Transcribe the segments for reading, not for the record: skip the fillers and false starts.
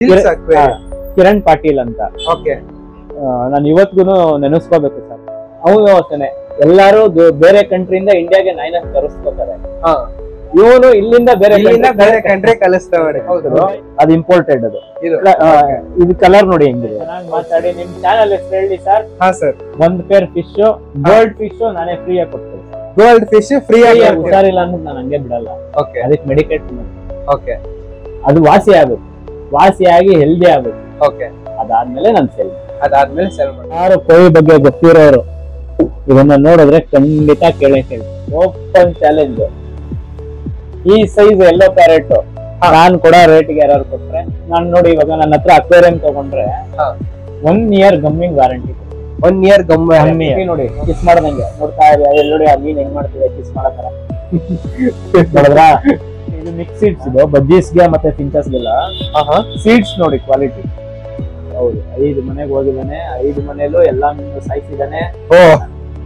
ಕಿರಣ್ ಪಾಟೀಲ್ ಅಂತ. ಓಕೆ, ನಾನು ಇವತ್ತಿಗೂ ನೆನೆಸ್ಕೋಬೇಕು ಸರ್. ಅವನು ಅಷ್ಟೇನೆ, ಎಲ್ಲಾರು ಬೇರೆ ಕಂಟ್ರಿಯಿಂದ ಇಂಡಿಯಾಗೆ ನಾಯಿನ ತರಿಸ್ಕೋತಾರೆ. ಇವನು ಇಲ್ಲಿಂದ ಬೇರೆ ಕಂಟ್ರಿ ಕಲಿಸ್ತಾವ್ರೆ. ಅದು ಇಂಪೋರ್ಟೆಡ್. ಅದು ಇದು ಕಲರ್ ನೋಡಿ ಹೆಂಗಿದೆ. ಚೆನ್ನಾಗಿ ಮಾತಾಡಿ. ನಿಮ್ ಚಾನಲ್ ಹೆಸರು ಹೇಳಿ ಸರ್. ಹಾ ಸರ್. ಒಂದ್ ಪೇರ್ ಫಿಶ್, ಗೋಲ್ಡ್ ಫಿಶ್ ನಾನೇ ಫ್ರೀ ಆಗಿ ಕೊಡ್ತೀನಿ. ಗೋಲ್ಡ್ ಫಿಶ್ ಫ್ರೀ ಆಗಿ ಹುಷಾರಿಲ್ಲ ಅಂದ್ಬಿಟ್ಟು ನಾನು ಹಂಗೆ ಬಿಡಲ್ಲ. ಅದಕ್ಕೆ ಮೆಡಿಕೇಟ್. ಓಕೆ, ಅದು ವಾಸಿ ಆಗುತ್ತೆ, ವಾಸಿಯಾಗಿ ಹೆಲ್ದಿ ಆಗುತ್ತೆ. ಓಕೆ, ಅದಾದ್ಮೇಲೆ ನಾನು ಸೇಲ್ ಮಾಡಿ. ಯಾರು ಕೋಳಿ ಬಗ್ಗೆ ಗೊತ್ತಿರೋರು ಇದನ್ನ ನೋಡಿದ್ರೆ ಖಂಡಿತ ಕೇಳಿ. Open challenge. ಈ ಸೈಜ್ ಎಲ್ಲೋ ಪ್ಯಾರೆಟ್ ನಾನ್ ಕೊಡೋ ರೇಟ್ಗೆ ಯಾರು ಕೊಟ್ರೆ, ನಾನ್ ನೋಡಿ ಇವಾಗ ನನ್ನ ಹತ್ರ ಅಕ್ವೇರಿಯಂ ತಗೊಂಡ್ರೆ 1 year ಗಮ್ಮಿಂಗ್ ವ್ಯಾರಂಟಿ. 1 year ಗಮ್ಮಿ ನೋಡಿ, ಕಿಸ್ ಮಾಡ್ದಂಗೆ ನೋಡ್ತಾ ಇದೆ. ಅದೇ ನೋಡಿ ಆ ಮೀನ್ ಹೆಂಗ್ ಮಾಡ್ತಿದೆ ಕಿಸ್ ಮಾಡತರ. ನೋಡಿದ್ರಾ? ಇದು ಮಿಕ್ಸ್ ಸೀಡ್ಸ್. ಇದು ಬಜ್ಜೀಸ್ಗೆ ಮತ್ತೆ ಫಿಂಚಸ್ಗೆಲ್ಲ ಸೀಡ್ಸ್ ನೋಡಿ ಕ್ವಾಲಿಟಿ. ಹೌದು, 5 ಮನೆಗೆ ಹೋಗಿದ್ದಾನೆ. 5 ಮನೆಯಲ್ಲೂ ಎಲ್ಲಾ ಮೀನು ಸಾಯಿಸಿದಾನೆ.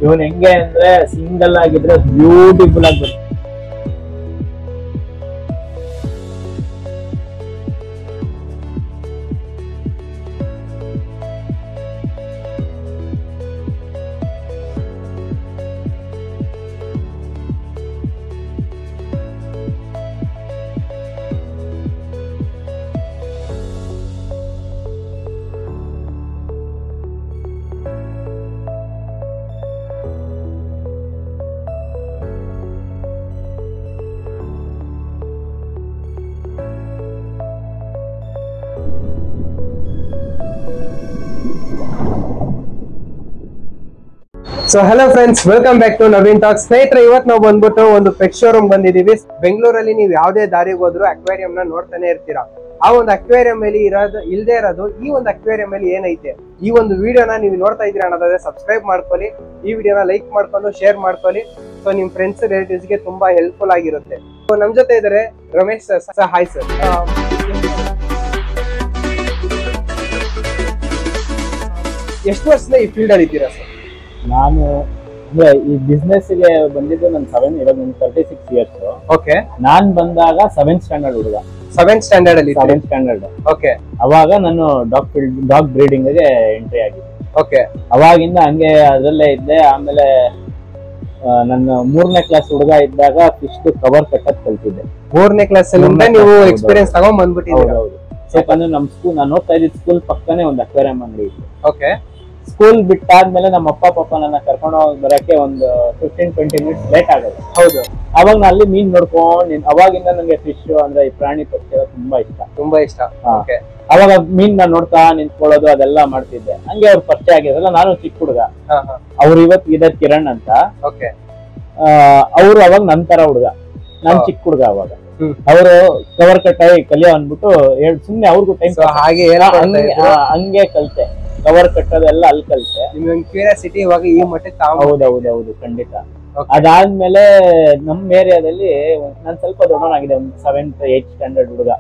ಇವನ್ ಹೆಂಗೆ ಅಂದ್ರೆ ಸಿಂಗಲ್ ಆಗಿದ್ರೆ ಬ್ಯೂಟಿಫುಲ್ ಆಗಿ ಬರುತ್ತೆ. So hello friends, welcome back to Naveen talks. ಸ್ನೇಹಿತರೆ, ಇವತ್ತು ನಾವು ಬಂದ್ಬಿಟ್ಟು ಒಂದು ಪೆಟ್ ಶೋರೂಮ್ ಬಂದಿದೀವಿ. ಬೆಂಗಳೂರಲ್ಲಿ ನೀವು ಯಾವ್ದೇ ದಾರಿಗೆ ಹೋದ್ರು ಅಕ್ವೇರಿಯಂ ನ ನೋಡ್ತಾನೆ ಇರ್ತೀರಾ. ಆ ಒಂದು ಅಕ್ವೇರಿಯಂ ಅಲ್ಲಿ ಇಲ್ದೇ ಇರೋದು ಈ ಒಂದು ಅಕ್ವೇರಿಯಂ ಅಲ್ಲಿ ಏನೈತೆ, ಈ ಒಂದು ವಿಡಿಯೋನ ನೀವು ನೋಡ್ತಾ ಇದ್ದೀರಾ ಅನ್ನೋದಾದ್ರೆ ಸಬ್ಸ್ಕ್ರೈಬ್ ಮಾಡ್ಕೊಳ್ಳಿ. ಈ ವಿಡಿಯೋನ ಲೈಕ್ ಮಾಡ್ಕೊಂಡು ಶೇರ್ ಮಾಡ್ಕೊಳ್ಳಿ. ಸೊ ನಿಮ್ ಫ್ರೆಂಡ್ಸ್ ರಿಲೇಟಿವ್ಸ್ ಗೆ ತುಂಬಾ ಹೆಲ್ಪ್ಫುಲ್ ಆಗಿರುತ್ತೆ. ಸೊ ನಮ್ ಜೊತೆ ಇದಾರೆ ರಮೇಶ್ ಸರ್. Hi sir. ಎಷ್ಟು ವರ್ಷದ ಈ ಫೀಲ್ಡ್ ಅಲ್ಲಿ ಇದ್ದೀರಾ ಸರ್? ನಾನು ಅಂದ್ರೆ ಈ ಬಿಸ್ನೆಸ್ ಗೆ ಬಂದಿದ್ದು ನಾನು 36 years. ಓಕೆ, ನಾನ್ ಬಂದಾಗ 7th ಸ್ಟ್ಯಾಂಡರ್ಡ್ ಹುಡುಗ. 7th ಸ್ಟ್ಯಾಂಡರ್ಡ್ ಅಲ್ಲಿ? 7th standard. ಓಕೆ, ಅವಾಗ ನಾನು ಡಾಗ್ ಬ್ರೀಡಿಂಗ್ ಗೆ ಎಂಟ್ರಿ ಆಗಿದ್ದೆ. ಓಕೆ, ಅವಾಗಿಂದ ಹಂಗೆ ಅದ್ರಲ್ಲೇ ಇದ್ದೆ. ಆಮೇಲೆ ನನ್ನ 3ನೇ ಕ್ಲಾಸ್ ಹುಡುಗ ಇದ್ದಾಗ ಫಿಶ್ ಕವರ್ ಕಟ್ಟಕ್ ಕಲ್ತಿದ್ದೆ. 3ನೇ ಕ್ಲಾಸ್ ಅಲ್ಲಿ ನೀವು ಎಕ್ಸ್ಪೀರಿಯನ್ಸ್ ತಗೊಂಡ್ ಬಂದ್ಬಿಟ್ಟಿದ್ದೀರಾ? ಹೌದು. ಯಾಕಂದ್ರೆ ನಮ್ ಸ್ಕೂಲ್, ನಾನು ಓದ್ತಾ ಇದ್ದ ಸ್ಕೂಲ್ ಪಕ್ಕನೆ ಒಂದು ಅಕ್ವೇರಿಯಂ ಅಂಗಡಿ ಇತ್ತು. ಓಕೆ, ಸ್ಕೂಲ್ ಬಿಟ್ಟಾದ್ಮೇಲೆ ನಮ್ಮ ಅಪ್ಪ ಪಾಪ ನನ್ನ ಕರ್ಕೊಂಡು ಹೋಗಿ ಬರಕ್ಕೆ ಒಂದು 15-20 minutes ಲೇಟ್ ಆಗುತ್ತೆ. ಹೌದು. ಅವಾಗ ನಾನು ಅಲ್ಲಿ ಮೀನ್ ನೋಡ್ಕೊಂಡು ಅವಾಗಿಂದ ನಂಗೆ ಫಿಶ್ ಅಂದ್ರೆ ಈ ಪ್ರಾಣಿ ಪಕ್ಷಿ ತುಂಬಾ ಇಷ್ಟ. ಅವಾಗ ಮೀನ್ ನೋಡ್ತಾ ನಿಂತ್ಕೊಳ್ಳೋದು ಅದೆಲ್ಲ ಮಾಡ್ತಿದ್ದೆ. ಹಂಗೆ ಅವ್ರು ಪರಿಚಯ ಆಗಿದ್ರಲ್ಲ, ನಾನು ಚಿಕ್ಕ ಹುಡುಗ. ಅವ್ರು ಇವತ್ತು ಇದಾರೆ ಕಿರಣ್ ಅಂತ. ಅವ್ರು ಅವಾಗ ನಂತರ ಹುಡುಗ, ನಾನ್ ಚಿಕ್ಕ ಹುಡುಗ. ಅವಾಗ ಅವರು ಕವರ್ ಕಟ್ಟಾಗಿ ಕಲಿಯೋ ಅಂದ್ಬಿಟ್ಟು ಸುಮ್ನೆ ಅವ್ರಿಗೂ ಟೈಮ್ ಹಂಗೆ ಕಲ್ತೆ. ಕವರ್ ಕಟ್ಟೋದೆಲ್ಲ ಅಲ್ಲಿ ಕಲ್ತೆ. ಕ್ಯೂರಿಯಾಸಿಟಿ ಇವಾಗ ಈ ಮಟ್ಟಕ್ಕೆ. ಹೌದೌದು, ಖಂಡಿತ. ಅದಾದ್ಮೇಲೆ ನಮ್ ಏರಿಯಾದಲ್ಲಿ ನಾನ್ ಸ್ವಲ್ಪ ದೊಡ್ಡವನಾಗಿದೆ, ಒಂದು 7th 8th ಸ್ಟ್ಯಾಂಡರ್ಡ್ ಹುಡುಗ.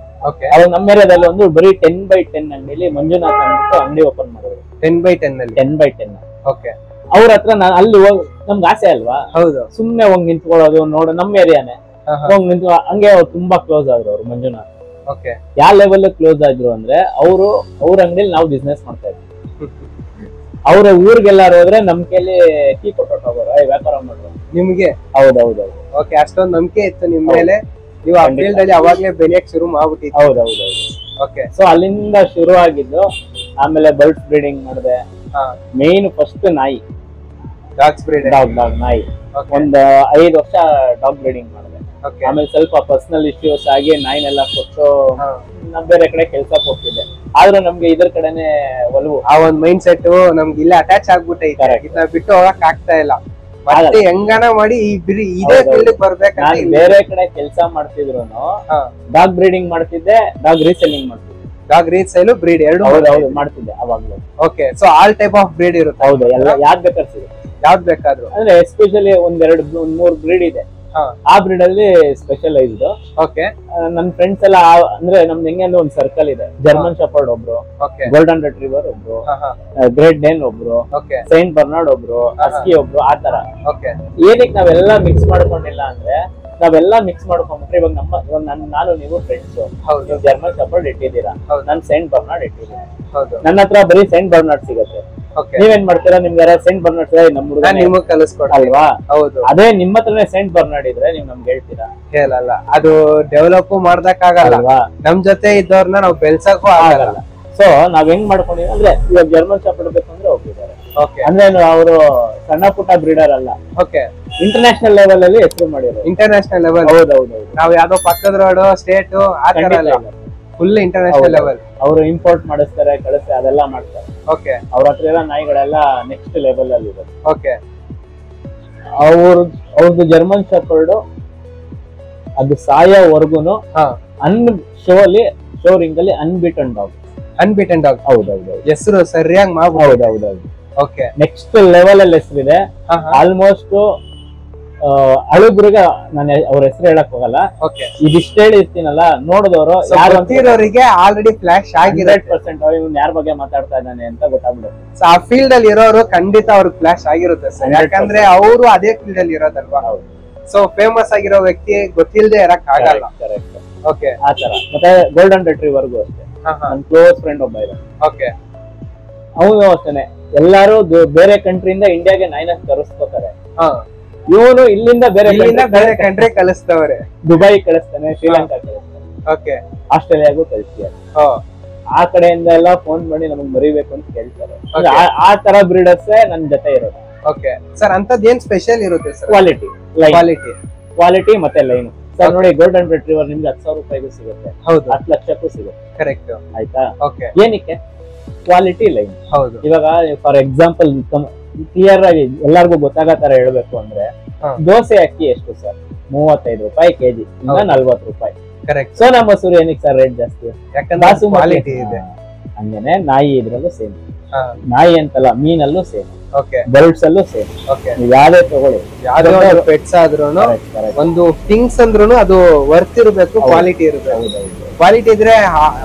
ಅವಾಗ ನಮ್ಮ ಏರಿಯಾದಲ್ಲಿ ಒಂದು ಬರೀ 10x10 ಅಂಗಡಿಲಿ ಮಂಜುನಾಥ್ ಅಂದ್ಬಿಟ್ಟು ಅಂಗಡಿ ಓಪನ್ ಮಾಡಿದ್ರು. 10x10. ಓಕೆ, ಅವ್ರ ಹತ್ರ ನಾನು ಅಲ್ಲಿ ಹೋಗಿ, ನಮ್ಗೆ ಆಸೆ ಅಲ್ವಾ? ಹೌದು. ಸುಮ್ನೆ ಹೋಗಿ ನಿಂತ್ಕೊಳ್ಳೋದು, ನೋಡು ನಮ್ಮ ಏರಿಯಾನೇ ಹೋಗಿ ನಿಂತು ಹಂಗೆ ತುಂಬಾ ಕ್ಲೋಸ್ ಆದ್ರು ಅವ್ರು ಮಂಜುನಾಥ್. ಯಾವ ಲೆವೆಲ್ ಕ್ಲೋಸ್ ಆದ್ರು ಅಂದ್ರೆ ಅವ್ರ ಅಂಗಡಿಲಿ ನಾವು ಬಿಸ್ನೆಸ್ ಮಾಡ್ತಾ ಇದ್ವಿ. ಅವ್ರ ಊರಿಗೆಲ್ಲಾರು ಹೋದ್ರೆ ನಮ್ ಕೈಲಿ ಕೀ ಕೊಟ್ಟು ಹೋಗೋರು, ವ್ಯಾಪಾರ ಮಾಡೋರು ನಿಮ್ಗೆ. ಹೌದೌದು. ಓಕೆ, ಅಷ್ಟೊಂದು ನಂಬಿಕೆ ಇತ್ತು ನಿಮ್ ಮೇಲೆ. ನೀವು ಆ ಫೀಲ್ಡ್ ಅಲ್ಲಿ ಅವಾಗ್ಲೇ ಬೆಳೆಯಕ್ ಶುರು ಮಾಡ್ಬಿಟ್ಟಿದ್ರಿ? ಹೌದೌದು. ಓಕೆ, ಸೊ ಅಲ್ಲಿಂದ ಶುರು ಆಗಿದ್ದು. ಆಮೇಲೆ ಬರ್ಡ್ಸ್ ಬ್ರೀಡಿಂಗ್ ಮಾಡಿದೆ. ಮೇನ್ ಫಸ್ಟ್ ನಾಯಿ, ಡಾಗ್ಸ್ ಬ್ರೀಡ್. ಡಾಗ್ ನಾಯಿ. ಒಂದ್ 5 ವರ್ಷ ಡಾಗ್ ಬ್ರೀಡಿಂಗ್ ಮಾಡಿದೆ. ಆಮೇಲೆ ಸ್ವಲ್ಪ ಪರ್ಸನಲ್ ಇಶ್ಯೂಸ್ ಆಗಿ ನಾಯಿನೆಲ್ಲ ಕೊಟ್ಟು ನಮ್ ಬೇರೆ ಕಡೆ ಕೆಲ್ಸಕ್ಕೆ ಹೋಗ್ತಿದ್ದೆ. ಆದ್ರೂ ನಮ್ಗೆ ಇದ್ರ ಕಡೆನೆ ಒಲವು. ಆ ಒಂದ್ ಮೈಂಡ್ ಸೆಟ್ ನಮ್ಗೆ ಇಲ್ಲ ಅಟ್ಯಾಚ್ ಆಗ್ಬಿಟ್ಟೈತೆ. ಇದನ್ನ ಬಿಟ್ಟು ಹೋಗಕ್ ಆಗ್ತಾ ಇಲ್ಲ. ಮತ್ತೆ ಹೆಂಗನ ಮಾಡಿ ಇದೇ ಫೀಲ್ಡ್ ಬರ್ಬೇಕು. ನಾನು ಬೇರೆ ಕಡೆ ಕೆಲಸ ಮಾಡ್ತಿದ್ರು ಡಾಗ್ ಬ್ರೀಡಿಂಗ್ ಮಾಡ್ತಿದ್ದೆ, ಡಾಗ್ ರೀಸೆಲ್ಲಿಂಗ್ ಮಾಡ್ತಿದ್ದೆ. ಡಾಗ್ ರೀಸೇಲ್, ಬ್ರೀಡ್ ಎರಡು ಮಾಡ್ತಿದ್ದೆ ಅವಾಗ್ಲೂ. Okay, so all type of breed ಇರುತ್ತೆ? ಹೌದು, ಎಲ್ಲ ಯಾವ್ದು ಬೇಕಾದ್ರೂ ಯಾವ್ದು ಬೇಕಾದ್ರು. ಅಂದ್ರೆ ಎಸ್ಪೆಷಲಿ 1-2-3 ಬ್ರೀಡ್ ಇದೆ. ಆ ಬ್ರೀಡ್ ಅಲ್ಲಿ ಸ್ಪೆಷಲೈಸ್ಡ್. ಓಕೆ, ನನ್ನ ಫ್ರೆಂಡ್ಸ್ ಎಲ್ಲ ಅಂದ್ರೆ ನಮ್ದು ಹೆಂಗೆ ಅಂದ್ರೆ ಒಂದು ಸರ್ಕಲ್ ಇದೆ. ಜರ್ಮನ್ ಶೆಪರ್ಡ್ ಒಬ್ರು, ಗೋಲ್ಡನ್ ರಿಟ್ರೀವರ್ ಒಬ್ರು, ಗ್ರೇಟ್ ಡೇನ್ ಒಬ್ರು, ಸೈಂಟ್ ಬರ್ನಾರ್ಡ್ ಒಬ್ರು, ಹಸ್ಕಿ ಒಬ್ರು, ಆತರ. ಏನಕ್ಕೆ ನಾವೆಲ್ಲ ಮಿಕ್ಸ್ ಮಾಡ್ಕೊಂಡಿಲ್ಲ ಅಂದ್ರೆ ನಾವೆಲ್ಲ ಮಿಕ್ಸ್ ಮಾಡ್ಕೊಂಡ್ಬಿಟ್ರೆ ಇವಾಗ ನಾನು ನೀವು ಫ್ರೆಂಡ್ಸ್, ನೀವು ಜರ್ಮನ್ ಶೆಪರ್ಡ್ ಇಟ್ಟಿದ್ದೀರಾ, ನಾನು ಸೈಂಟ್ ಬರ್ನಾರ್ಡ್ ಇಟ್ಟಿದ್ದೀನಿ. ನನ್ನ ಹತ್ರ ಬರೀ ಸೈಂಟ್ ಬರ್ನಾರ್ಡ್ ಸಿಗುತ್ತೆ. ನೀವೇನ್ ಮಾಡ್ತೀರಾ, ನಿಮ್ಗೆ ಯಾರು ಸೈಂಟ್ ಬರ್ನಾರ್ಡ್ ನಮ್ ಹುಡುಗ ನಿಮಗ್ ಕಲಿಸ್ಕೊಡ ಅಲ್ವಾ? ಹೌದು. ಅದೇ ನಿಮ್ಮ ಹತ್ರನೇ ಸೈಂಟ್ ಬರ್ನಾರ್ಡ್ ಇದ್ರೆ ನೀವ್ ನಮ್ಗೆ ಹೇಳ್ತೀರಾ? ಹೇಳಲ್ಲ. ಅದು ಡೆವಲಪ್ ಮಾಡಕ್ಕಾಗಲ್ಲ, ನಮ್ ಜೊತೆ ಇದ್ದವ್ರನ್ನ ನಾವು ಬೆಳ್ಸಕ್ಕೂ ಆಗಲ್ಲ. ಸೊ ನಾವ್ ಹೆಂಗ್ ಮಾಡ್ಕೊಂಡಿವಿ ಅಂದ್ರೆ, ಇವಾಗ ಜರ್ಮನ್ ಶೆಪರ್ಡ್ ಬೇಕಂದ್ರೆ ಹೋಗಿದ್ದಾರೆ. ಅಂದ್ರೆ ಅವರು ಸಣ್ಣ ಪುಟ್ಟ ಬ್ರೀಡರ್ ಅಲ್ಲ, ಇಂಟರ್ನ್ಯಾಷನಲ್ ಲೆವೆಲ್ ಅಲ್ಲಿ ಹೆಸರು ಮಾಡಿದ್ರು. International level. ಹೌದೌದು. ನಾವ್ ಯಾವ್ದೋ ಪಕ್ಕದ ರೋಡ್ ಸ್ಟೇಟ್ ಆ ತರ ಅಲ್ಲ, ಫುಲ್ ಇಂಟರ್ನ್ಯಾಷನಲ್ ಲೆವೆಲ್. ಅವರು ಇಂಪೋರ್ಟ್ ಮಾಡಿಸ್ತಾರೆ, ಕಳಿಸ್ತಾರೆ, ಅದೆಲ್ಲ ಮಾಡ್ತಾರೆ. ಅವ್ರ ಹತ್ರ ಇರೋ ನಾಯಿಗಳೆಲ್ಲ ನೆಕ್ಸ್ಟ್ ಲೆವೆಲ್ ಅಲ್ಲಿ ಇದೆ. ಅವ್ರದ್ದು ಜರ್ಮನ್ ಶೆಪರ್ಡ್ ಅದು ಸಾಯೋವರೆಗೂನು ಶೋರಿಂಗ್ ಅಲ್ಲಿ ಅನ್ಬಿಟನ್ ಡಾಗ್. ಹೌದೌದು. ಹೆಸರು ಸರಿಯಾಗಿ ಮಾಡ್ಬೋದು. ಹೌದೌದು. ನೆಕ್ಸ್ಟ್ ಲೆವೆಲ್ ಅಲ್ಲಿ ಹೆಸರಿದೆ. ಆಲ್ಮೋಸ್ಟ್ ಅಳುಬ್ರಿಗೆ ನಾನು ಅವ್ರ ಹೆಸರು ಹೇಳಕ್ ಹೋಗಲ್ಲ. ಇದಿಷ್ಟ ಹೇಳಿರ್ತೀನಲ್ಲ, ನೋಡಿದವರು ಯಾರಿಗೆ ಆಲ್ರೆಡಿ ಫ್ಲಾಶ್ ಆಗಿದೆ 100% ಇವ್ನು ಯಾರ ಬಗ್ಗೆ ಮಾತಾಡ್ತಾ ಇದ್ದಾನೆ ಅಂತ ಗೊತ್ತಾಗ್ಬಿಡುತ್ತೆ. ಆ ಫೀಲ್ಡ್ ಅಲ್ಲಿ ಇರೋರು ಖಂಡಿತ ಅವ್ರಿಗೆ ಫ್ಲಾಶ್ ಆಗಿರುತ್ತೆ ಸರ್, ಯಾಕಂದ್ರೆ ಅವರು ಅದೇ ಫೀಲ್ಡ್ ಅಲ್ಲಿ ಇರೋದಲ್ವಾ. ಸೊ ಫೇಮಸ್ ಆಗಿರೋ ವ್ಯಕ್ತಿ ಗೊತ್ತಿಲ್ಲದೆ ಇರಕ್ ಆಗಲ್ಲ. ಆತರ. ಮತ್ತೆ ಗೋಲ್ಡನ್ ರಿಟ್ರೀವರ್ಗೂ ಅಷ್ಟೇ, ನನ್ ಕ್ಲೋಸ್ ಫ್ರೆಂಡ್ ಒಬ್ಬ ಇದೆ. ಅವನು ಅಷ್ಟೇನೆ, ಎಲ್ಲಾರು ಬೇರೆ ಕಂಟ್ರಿಯಿಂದ ಇಂಡಿಯಾಗೆ ನಾಯಿನ ತರಿಸ್ಕೋತಾರೆ. ಇವನು ಇಲ್ಲಿಂದ ಬೇರೆ ಕಂಟ್ರಿ ಕಳಿಸ್ತವ್ರೆ. ದುಬೈ ಕಳಿಸ್ತಾನೆ, ಶ್ರೀಲಂಕಾ ಕಳಿಸ್ತಾನೆ, ಆಸ್ಟ್ರೇಲಿಯಾಗೂ ಕಳಿಸ್ತಾರೆ. ಆ ಕಡೆಯಿಂದ ಎಲ್ಲ ಫೋನ್ ಮಾಡಿ ನಮಗ್ ಬರೀಬೇಕು ಅಂತ ಕೇಳ್ತಾರೆ. ಆ ತರ ಬ್ರೀಡರ್ಸ್ ನನ್ ಜೊತೆ ಇರೋದು. ಸರ್ ಅಂತದ್ ಏನ್ ಸ್ಪೆಷಲ್ ಇರುತ್ತೆ ಸರ್? ಕ್ವಾಲಿಟಿ ಮತ್ತೆ ಲೈನ್. ಸರ್ ನೋಡಿ, ಗೋಲ್ಡನ್ ರಿಟ್ರೀವರ್ ನಿಮ್ಗೆ 10,000 ರೂಪಾಯಿಗೂ ಸಿಗುತ್ತೆ, 10 ಲಕ್ಷಕ್ಕೂ ಸಿಗುತ್ತೆ. ಕರೆಕ್ಟ್. ಆಯ್ತಾ? ಏನಕ್ಕೆ? Quality line. ಹೌದು. ಇವಾಗ ಫಾರ್ ಎಕ್ಸಾಂಪಲ್ ಕ್ಲಿಯರ್ ಆಗಿ ಎಲ್ಲಾರ್ಗು ಗೊತ್ತಾಗೋ ತರ ಹೇಳ್ಬೇಕು ಅಂದ್ರೆ, ದೋಸೆ ಅಕ್ಕಿ ಎಷ್ಟು ಸರ್? 35 ರೂಪಾಯಿ ಕೆಜಿ, ಇಲ್ಲ 40 ರೂಪಾಯಿ. ಕರೆಕ್ಟ್. ಸೋನಾ ಮಸೂರಿ ಏನಕ್ಕೆ ಸರ್ ರೇಟ್ ಜಾಸ್ತಿ? ಯಾಕಂದ್ರೆ ಕ್ವಾಲಿಟಿ ಇದೆ. ಹಂಗೇನೆ ನಾಯಿ ಇದ್ರಲ್ಲೂ ಸೇಮ್. ನಾಯಿ ಅಂತಲ್ಲ, ಮೀನಲ್ಲೂ ಸೇಮ್, ಬರ್ಡ್ಸ್ ಅಲ್ಲೂ ಸೇಮ್. ಯಾವ್ದೇ ತಗೊಳ್ಳಿ, ಯಾವ್ದೇ ಪೆಟ್ಸ್ ಆದ್ರೂ ಒಂದು ಥಿಂಗ್ಸ್ ಅಂದ್ರೂ ಅದು ವರ್ತ್ ಇರಬೇಕು, ಕ್ವಾಲಿಟಿ ಇರಬೇಕು. ಕ್ವಾಲಿಟಿ ಇದ್ರೆ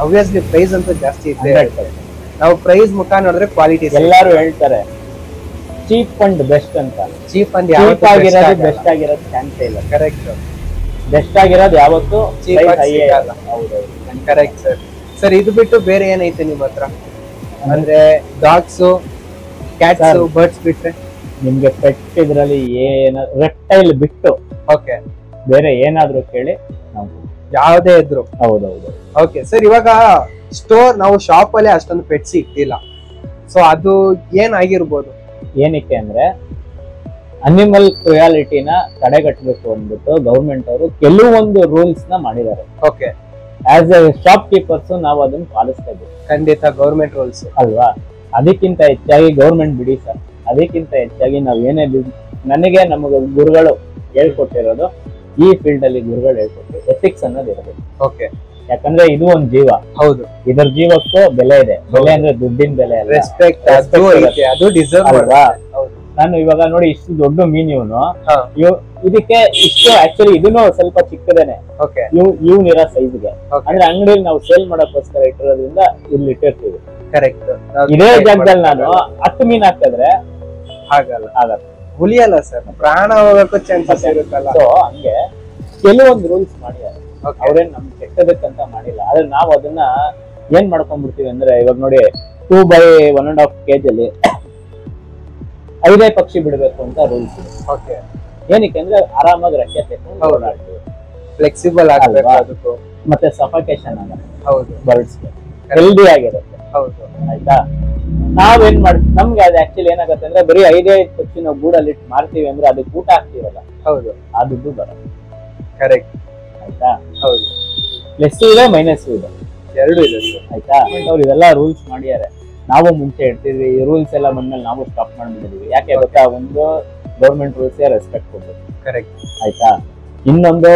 ಆಬ್ವಿಯಸ್ಲಿ ಪ್ರೈಸ್ ಅಂತೂ ಜಾಸ್ತಿ ಇದೆ. ನಾವು ಪ್ರೈಸ್ ಮುಖ ನೋಡಿದ್ರೆ ಕ್ವಾಲಿಟಿ. ಎಲ್ಲಾರು ಹೇಳ್ತಾರೆ ಚೀಪ್ ಅಂಡ್ ಬೆಸ್ಟ್ ಅಂತ. ಚೀಪ್ ಅಂಡ್ ಆಗಿರೋದು ಬೆಸ್ಟ್ ಆಗಿರೋದು ಚಾನ್ಸ್ ಇಲ್ಲ. ಕರೆಕ್ಟ್. ಬೆಸ್ಟ್ ಆಗಿರೋದು ಯಾವತ್ತು ಚೀಪ್ ಆಗಲ್ಲ. Correct sir. ಸರ್ ಇದು ಬಿಟ್ಟು ಬೇರೆ ಏನೈತೆ ನಿಮ್ಮ ಹತ್ರ? ಅಂದ್ರೆ ಡಾಗ್ಸ್, ಕ್ಯಾಟ್ಸ್, ಬರ್ಡ್ಸ್ ಬಿಟ್ರೆ ನಿಮ್ಗೆ ಪೆಟ್ ಇದ್ರಲ್ಲಿ ರೆಪ್ಟೈಲ್ ಬಿಟ್ಟು ಬೇರೆ ಏನಾದ್ರು ಕೇಳಿ ನಾವು ಯಾವ್ದೇ ಇದ್ರು. ಹೌದೌದು. ಓಕೆ ಸರ್, ಇವಾಗ ನಾವು ಶಾಪ್ ಅಲ್ಲಿ ಅಷ್ಟೊಂದು ಪೆಟ್ಸ್ ಇಟ್ಟಿಲ್ಲ. ಸೊ ಅದು ಏನಾಗಿರ್ಬೋದು? ಏನಕ್ಕೆ ಅಂದ್ರೆ, ಅನಿಮಲ್ ಕ್ರುಯಾಲಿಟಿನ ತಡೆಗಟ್ಟಬೇಕು ಅಂದ್ಬಿಟ್ಟು ಗೌರ್ಮೆಂಟ್ ಅವರು ಕೆಲವೊಂದು ರೂಲ್ಸ್ ನ ಮಾಡಿದ್ದಾರೆ. ಆಸ್ ಎ ಶಾಪ್ ಕೀಪರ್ಸ್ ನಾವು ಅದನ್ನ ಪಾಲಿಸ್ತಾ ಇದ್ದೀವಿ. ಖಂಡಿತ ಗೌರ್ಮೆಂಟ್ ರೂಲ್ಸ್ ಅಲ್ವಾ? ಅದಕ್ಕಿಂತ ಹೆಚ್ಚಾಗಿ ಗೌರ್ಮೆಂಟ್ ಬಿಡಿ ಸರ್, ಅದಕ್ಕಿಂತ ಹೆಚ್ಚಾಗಿ ನಾವ್ ಏನೇ ನನಗೆ ನಮಗೆ ಗುರುಗಳು ಹೇಳ್ಕೊಟ್ಟಿರೋದು, ಈ ಫೀಲ್ಡ್ ಅಲ್ಲಿ ಗುರುಗಳು ಹೇಳ್ಕೊಟ್ಟು ಎಥಿಕ್ಸ್ ಅನ್ನೋದು ಇರಬೇಕು. ಯಾಕಂದ್ರೆ ಇದು ಒಂದ್ ಜೀವ. ಹೌದು. ಇದರ ಜೀವಕ್ಕೂ ಬೆಲೆ ಇದೆ. ಬೆಲೆ ಅಂದ್ರೆ ದುಡ್ಡಿನ ಬೆಲೆ ಅಲ್ಲ, ರೆಸ್ಪೆಕ್ಟ್. ಅದು ಡಿಸರ್ವ್ ಅಲ್ವಾ? ನಾನು ಇವಾಗ ನೋಡಿ, ಇಷ್ಟು ದೊಡ್ಡ ಮೀನ್ ಇವನು, ಇದಕ್ಕೆ ಇಷ್ಟು ಆಕ್ಚುಲಿ ಇದನ್ನು ಸ್ವಲ್ಪ ಚಿಕ್ಕದೇನೆ ಇವ್ನಿರೋ ಸೈಜ್ಗೆ. ಅಂದ್ರೆ ಅಂಗಡಿಯಲ್ಲಿ ನಾವು ಸೇಲ್ ಮಾಡಕ್ಕೋಸ್ಕರ ಇಟ್ಟಿರೋದ್ರಿಂದ ಇಲ್ಲಿ ಇಟ್ಟಿರ್ತೀವಿ. ಕರೆಕ್ಟ್. ಇದೇ ಜಾಗದಲ್ಲಿ ನಾನು 10 ಮೀನ್ ಹಾಕಿದ್ರೆ ಆಗಲ್ಲ, ಉಳಿಯಲ್ಲ ಸರ್, ಪ್ರಾಣ ಹೋಗಕ್ಕೂ ಚಾನ್ಸಸ್ ಇರುತ್ತಲ್ಲ. ಸೊ ಹಂಗೆ ಕೆಲವೊಂದು ರೂಲ್ಸ್ ಮಾಡಿದ್ದಾರೆ. ಅವ್ರೇನ್ ನಮ್ ಕೆಟ್ಟದಕ್ಕಂತ ಮಾಡಿಲ್ಲ, ಆದ್ರೆ ನಾವು ಅದನ್ನ ಏನ್ ಮಾಡ್ಕೊಂಡ್ಬಿಡ್ತೀವಿ ಅಂದ್ರೆ, ಇವಾಗ ನೋಡಿ 2 by 1.5 kg ಅಲ್ಲಿ 5 ಪಕ್ಷಿ ಬಿಡ್ಬೇಕು ಅಂತ ರೂಲ್ಸ್ ಇದೆ. ಏನಕ್ಕೆ ಅಂದ್ರೆ ಆರಾಮಾಗಿ ರೆಕ್ಕೆ ತೆಕ್ಕೊಂಡು ಓಡಾಡ್ತೀವಿ, ಫ್ಲೆಕ್ಸಿಬಲ್ ಆಗಬೇಕು, ಮತ್ತೆ ಸಫಕೇಶನ್ ಆಗಲ್ಲ. ಹೌದು. ಬರ್ಡ್ಸ್ ಹೆಲ್ದಿ ಆಗಿರುತ್ತೆ. ಹೌದು. ಆಯ್ತಾ? ನಾವೇನ್ ನಮ್ಗೆ ಅದು ಆಕ್ಚುಲಿ ಏನಾಗುತ್ತೆ ಅಂದ್ರೆ, ಬರೀ 5 ಪಕ್ಷಿ ನಾವು ಗೂಡಲ್ಲಿ ಇಟ್ಟು ಮಾರ್ತೀವಿ ಅಂದ್ರೆ ಅದಕ್ಕೆ ಊಟ ಹಾಕ್ತಿರಲ್ಲ. ಹೌದು. ಆ ದುಡ್ಡು ಬರುತ್ತೆ. ಕರೆಕ್ಟ್. ಆಯ್ತಾ? ಹೌದು. ಪ್ಲಸ್ ಇದೆ, ಮೈನಸ್ ಇದೆ, ಎರಡು ಇದೆ ಸರ್. ಆಯ್ತಾ? ಅವ್ರು ಇದೆಲ್ಲ ರೂಲ್ಸ್ ಮಾಡಿದ್ದಾರೆ. ನಾವು ಮುಂಚೆ ಇಡ್ತಿದ್ವಿ, ಈ ರೂಲ್ಸ್ ಎಲ್ಲ ಬಂದ್ಮೇಲೆ ನಾವು ಸ್ಟಾಪ್ ಮಾಡ್ಬಿಟ್ಟಿದ್ವಿ. ಯಾಕೆ ಗೊತ್ತಾ? ಒಂದು ಗೌರ್ಮೆಂಟ್ ರೂಲ್ಸ್ ರೆಸ್ಪೆಕ್ಟ್ ಕೊಡ್ಬೇಕು. ಕರೆಕ್ಟ್. ಆಯ್ತಾ? ಇನ್ನೊಂದು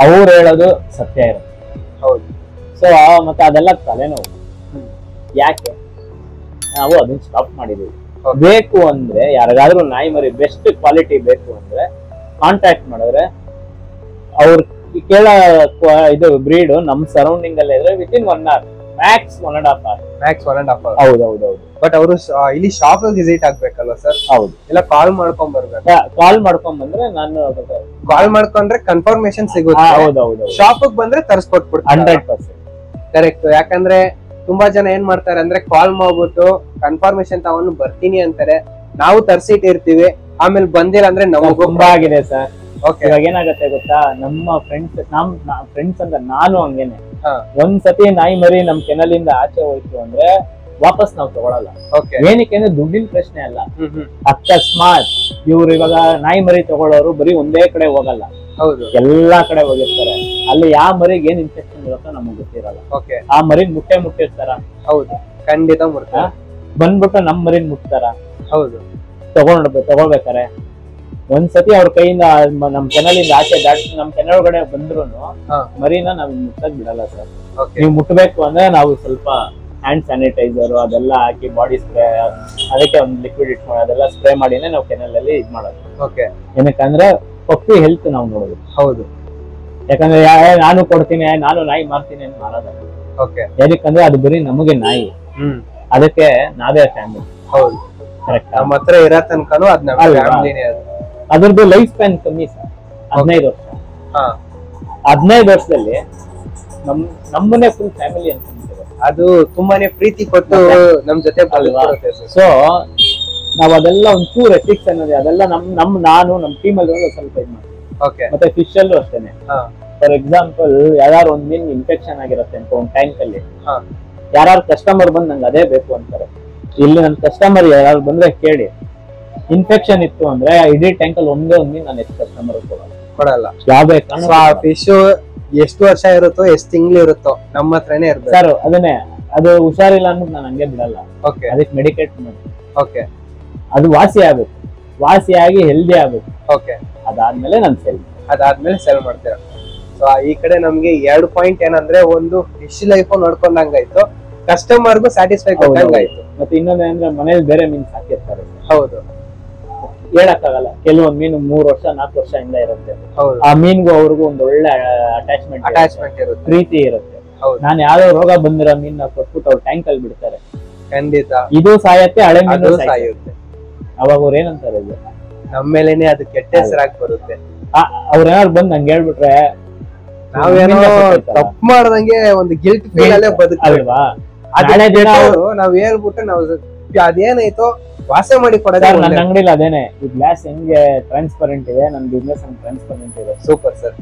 ಅವ್ರು ಹೇಳೋದು ಸತ್ಯ ಇರುತ್ತೆ. ಹೌದು. ಸೊ ಮತ್ತೆ ಅದೆಲ್ಲ ತಲೆನೋವು. ಯಾಕೆ ನಾವು ಅದನ್ನ ಸ್ಟಾಪ್ ಮಾಡಿದೀವಿ. ಬೇಕು ಅಂದ್ರೆ ಯಾರಿಗಾದ್ರೂ ನಾಯಿ ಮರಿ ಬೆಸ್ಟ್ ಕ್ವಾಲಿಟಿ ಬೇಕು ಅಂದ್ರೆ ಕಾಂಟ್ಯಾಕ್ಟ್ ಮಾಡಿದ್ರೆ ಅವ್ರ ಕೇಳ ಇದು ಬ್ರೀಡ್ ನಮ್ ಸರೌಂಡಿಂಗ್ ಅಲ್ಲೇ ಇದ್ರೆ within 1 hour, Max 1.5 hour. Max 1.5 hour. ಹೌದೌದು. ಬಟ್ ಅವರು ಇಲ್ಲಿ ಶಾಪ್ ವಿಸಿಟ್ ಆಗ್ಬೇಕಲ್ವ ಸರ್? ಹೌದು. ಇಲ್ಲ ಕಾಲ್ ಮಾಡ್ಕೊಂಡ್ ಬರ್ಬೇಕು. ಕಾಲ್ ಮಾಡ್ಕೊಂಡ್ ಬಂದ್ರೆ ನಾನು ಕಾಲ್ ಮಾಡ್ಕೊಂಡ್ರೆ ಕನ್ಫರ್ಮೇಶನ್ ಸಿಗುತ್ತೆ. ಹೌದೌದು, ಶಾಪ್ ಬಂದ್ರೆ ತರಿಸ್ಕೊಟ್ಬಿಡ್ತಾರೆ 100%. ಕರೆಕ್ಟ್. ಯಾಕಂದ್ರೆ ತುಂಬಾ ಜನ ಏನ್ ಮಾಡ್ತಾರೆ ಅಂದ್ರೆ ಕಾಲ್ ಮಾಡ್ಬಿಟ್ಟು ಕನ್ಫರ್ಮೇಶನ್ ತಗೊಂಡು ಬರ್ತೀನಿ ಅಂತಾರೆ, ನಾವು ತರ್ಸಿಟ್ಟಿರ್ತೀವಿ, ಆಮೇಲೆ ಬಂದಿಲ್ಲ ಅಂದ್ರೆ ನಮಗೂ ತುಂಬಾ ಆಗಿದೆ ಸರ್. ಓಕೆ. ಇವಾಗ ಏನಾಗತ್ತೆ ಗೊತ್ತಾ, ನಮ್ಮ ಫ್ರೆಂಡ್ಸ್ ಅಂತ ನಾನು ಹಂಗೇನೆ, ಒಂದ್ಸತಿ ನಾಯಿ ಮರಿ ನಮ್ ಕೆನಲಿಂದ ಆಚೆ ಹೋಯ್ತು ಅಂದ್ರೆ ವಾಪಸ್ ನಾವು ತಗೊಳಲ್ಲ. ಏನಕ್ಕೆ ಅಂದ್ರೆ ದುಡ್ಡಿನ ಪ್ರಶ್ನೆ ಅಲ್ಲ. ಅಕಸ್ಮಾತ್ ಇವ್ರು ಇವಾಗ ನಾಯಿ ಮರಿ ತಗೊಳ್ಳೋರು ಬರೀ ಒಂದೇ ಕಡೆ ಹೋಗಲ್ಲ, ಹೌದು, ಎಲ್ಲಾ ಕಡೆ ಹೋಗಿರ್ತಾರೆ. ಅಲ್ಲಿ ಯಾವ ಮರಿಗೆ ಏನ್ ಇನ್ಫೆಕ್ಷನ್ ಇರುತ್ತೋ ನಮಗ್ ಗೊತ್ತಿರಲ್ಲ. ಆ ಮರಿಗ್ ಮುಟ್ಟಿರ್ತಾರ, ಹೌದು, ಖಂಡಿತ ಮುಟ್ತಾರೆ. ಬಂದ್ಬಿಟ್ಟು ನಮ್ ಮರಿನ್ ಮುಟ್ತಾರ, ಹೌದು, ತಗೊಳ್ಬೇಕಾರೆ ಒಂದ್ಸತಿ ಅವ್ರ ಕೈಯಿಂದ ನಮ್ ಕೆನಲಿಂದ ಆಚೆ ದಾಟಿ ನಮ್ ಕೆನಲ್ ಒಳಗಡೆ ಬಂದ್ರು ಮರಿನ ನಾವ್ ಮುಟ್ಟಕ್ ಬಿಡಲ್ಲ ಸರ್. ನೀವು ಮುಟ್ಬೇಕು ಅಂದ್ರೆ ನಾವು ಸ್ವಲ್ಪ ಹ್ಯಾಂಡ್ ಸ್ಯಾನಿಟೈಸರ್ ಅದೆಲ್ಲ ಹಾಕಿ, ಬಾಡಿ ಸ್ಪ್ರೇ, ಅದಕ್ಕೆ ಒಂದು ಲಿಕ್ವಿಡ್ ಇಟ್ಕೊಂಡು ಅದೆಲ್ಲ ಸ್ಪ್ರೇ ಮಾಡಿನೇ ನಾವು ಕೆನಲ್ ಅಲ್ಲಿ ಇದ್ ಮಾಡೋದು. ಏನಕ್ಕಂದ್ರೆ ಪಪ್ಪಿ ಹೆಲ್ತ್ ನಾವು ನೋಡೋದು. ಹೌದು, ಯಾಕಂದ್ರೆ ನಾನು ಕೊಡ್ತೀನಿ, ನಾನು ನಾಯಿ ಮಾರ್ತೀನಿ ಅಂತ ಮಾಡೋದಲ್ಲ. ಏನಕ್ಕಂದ್ರೆ ಅದು ಬರೀ ನಮಗೆ ನಾಯಿ, ಅದಕ್ಕೆ ನಾವೇ ಫ್ಯಾಮಿಲಿ. ಹೌದು, ಕರೆಕ್ಟ್. ನಮ್ಮ ಹತ್ರ ಇರೋ ತನಕನೂ ಅದ್ರದ್ದು ಲೈಫ್ ಸ್ಪ್ಯಾನ್ ಕಮ್ಮಿ ಸರ್, 15 ವರ್ಷ. 15 ವರ್ಷದಲ್ಲಿ ನಮ್ಮನ್ನೇ ಫುಲ್ ಫ್ಯಾಮಿಲಿ ಅಂತ ಅದು ತುಂಬಾನೇ ಪ್ರೀತಿ ಕೊಟ್ಟು ನಮ್ ಜೊತೆ. ಸೊ ನಾವ್ ಅದೆಲ್ಲ ಒಂಚೂರು ಎಥಿಕ್ಸ್ ಅನ್ನೋದು ಅದೆಲ್ಲ ನಾನು ನಮ್ ಟೀಮ್ ಅಲ್ಲಿ ಸ್ವಲ್ಪ ಇದ್ ಮಾಡ್ತೀವಿ. ಮತ್ತೆ ಫಿಶ್ ಅಲ್ಲೂ ಅಷ್ಟೇನೆ. ಫಾರ್ ಎಕ್ಸಾಂಪಲ್ ಯಾರು ಒಂದ್ ಮೀನ್ ಇನ್ಫೆಕ್ಷನ್ ಆಗಿರುತ್ತೆ ಅಂತ ಒಂದ್ ಟ್ಯಾಂಕ್ ಅಲ್ಲಿ, ಯಾರು ಕಸ್ಟಮರ್ ಬಂದ್ ನಂಗೆ ಅದೇ ಬೇಕು ಅಂತಾರೆ. ಇಲ್ಲಿ ನನ್ ಕಸ್ಟಮರ್ ಯಾರು ಬಂದ್ರೆ ಕೇಳಿ, ಇನ್ಫೆಕ್ಷನ್ ಇತ್ತು ಅಂದ್ರೆ ಇಡೀ ಟ್ಯಾಂಕ್ ಅಲ್ಲಿ ಒಂದೇ ಒಂದ್ ಮೀನ್ ನಾನು ಎಷ್ಟು ಕಸ್ಟಮರ್ ಕೊಡಲ್ಲ. ಯಾವ ಬೇಕು ಫಿಶ್ ಎಷ್ಟು ವರ್ಷ ಇರುತ್ತೋ, ಎಷ್ಟು ತಿಂಗಳು ಇರುತ್ತೋ ನಮ್ಮ ಹತ್ರನೇ ಇರುತ್ತೆ ಸರ್. ಅದನ್ನೇ, ಅದು ಹುಷಾರಿಲ್ಲ ಅಂದ್ಬಿಟ್ಟು ನಾನು ಹಂಗೆ ಬಿಡಲ್ಲ. ಅದಕ್ಕೆ ಮೆಡಿಕೇಟ್ ಮಾಡಿ ಅದು ವಾಸಿಯಾಗಿ ಹೆಲ್ದಿ ಆಗುತ್ತೆ. ಅದಾದ್ಮೇಲೆ ನಾನು ಸೆಲ್ ಮಾಡ್ತೀರಾ. ಸೊ ಈ ಕಡೆ ನಮ್ಗೆ 2 ಪಾಯಿಂಟ್ ಏನಂದ್ರೆ, ಒಂದು ಫಿಶ್ ಲೈಫ್ ನೋಡ್ಕೊಂಡಂಗಾಯ್ತು, ಕಸ್ಟಮರ್ಗೂ ಸ್ಯಾಟಿಸ್ಫೈ ಕೊಟ್ಟಂಗಾಯ್ತು. ಮತ್ತೆ ಇನ್ನೊಂದೇನಂದ್ರೆ ಮನೇಲಿ ಬೇರೆ ಮೀನ್ ಸಾಕಿರ್ತಾರೆ. ಹೌದು, ಹೇಳಕ್ಕಾಗಲ್ಲ, ಕೆಲವೊಂದ್ ಮೀನು 3 ವರ್ಷ 4 ವರ್ಷ ಇಂದ ಇರುತ್ತೆ. ಆ ಮೀನ್ಗೂ ಅವ್ರಿಗೂ ಒಂದು ಒಳ್ಳೆ ಅಟ್ಯಾಚ್ಮೆಂಟ್ ಇರುತ್ತೆ, ಪ್ರೀತಿ ಇರುತ್ತೆ. ನಾನು ಯಾವ್ಯಾವ ರೋಗ ಬಂದಿರೋ ಮೀನ್ ಕೊಟ್ಬಿಟ್ಟು ಅವ್ರು ಟ್ಯಾಂಕ್ ಅಲ್ಲಿ ಬಿಡ್ತಾರೆ. ಖಂಡಿತ ಇದು ಸಾಯತ್ತೆ, ಹಳೆ ಮೀನು ಸಾಯುತ್ತೆ. ಅವಾಗ ಅವ್ರು ಏನಂತಾರೆ, ನಮ್ಮ ಮೇಲೇನೆ ಅದು ಕೆಟ್ಟ ಹೆಸರಾಗಿ ಬರುತ್ತೆ. ಅವ್ರೇನಾದ್ರು ಬಂದ್ ನಂಗೆ ಹೇಳ್ಬಿಟ್ರೆ ನಾವೇನೋ ತಪ್ಪು ಮಾಡ್ದಂಗೆ ಒಂದು ಗಿಲ್ಟ್ ಫೀಲ್ ಅಲ್ಲೇ ಬದುಕಲ್ವಾ. ನಾವ್ ಹೇಳ್ಬಿಟ್ಟು ನಾವು ಅದೇನಾಯ್ತೋ ವಾಸೆ ಮಾಡಿ ಕೊಡೋದು. ನನ್ನ ಅಂಗಡಿಲಿ ಅದೇನೆ, ಈ ಗ್ಲಾಸ್ ಹೆಂಗೆ ಟ್ರಾನ್ಸ್ಪರೆಂಟ್ ಇದೆ, ನನ್ ಬಿಸ್ನೆಸ್ ಹಂಗೆ ಟ್ರಾನ್ಸ್ಪರೆಂಟ್ ಇದೆ. Super sir.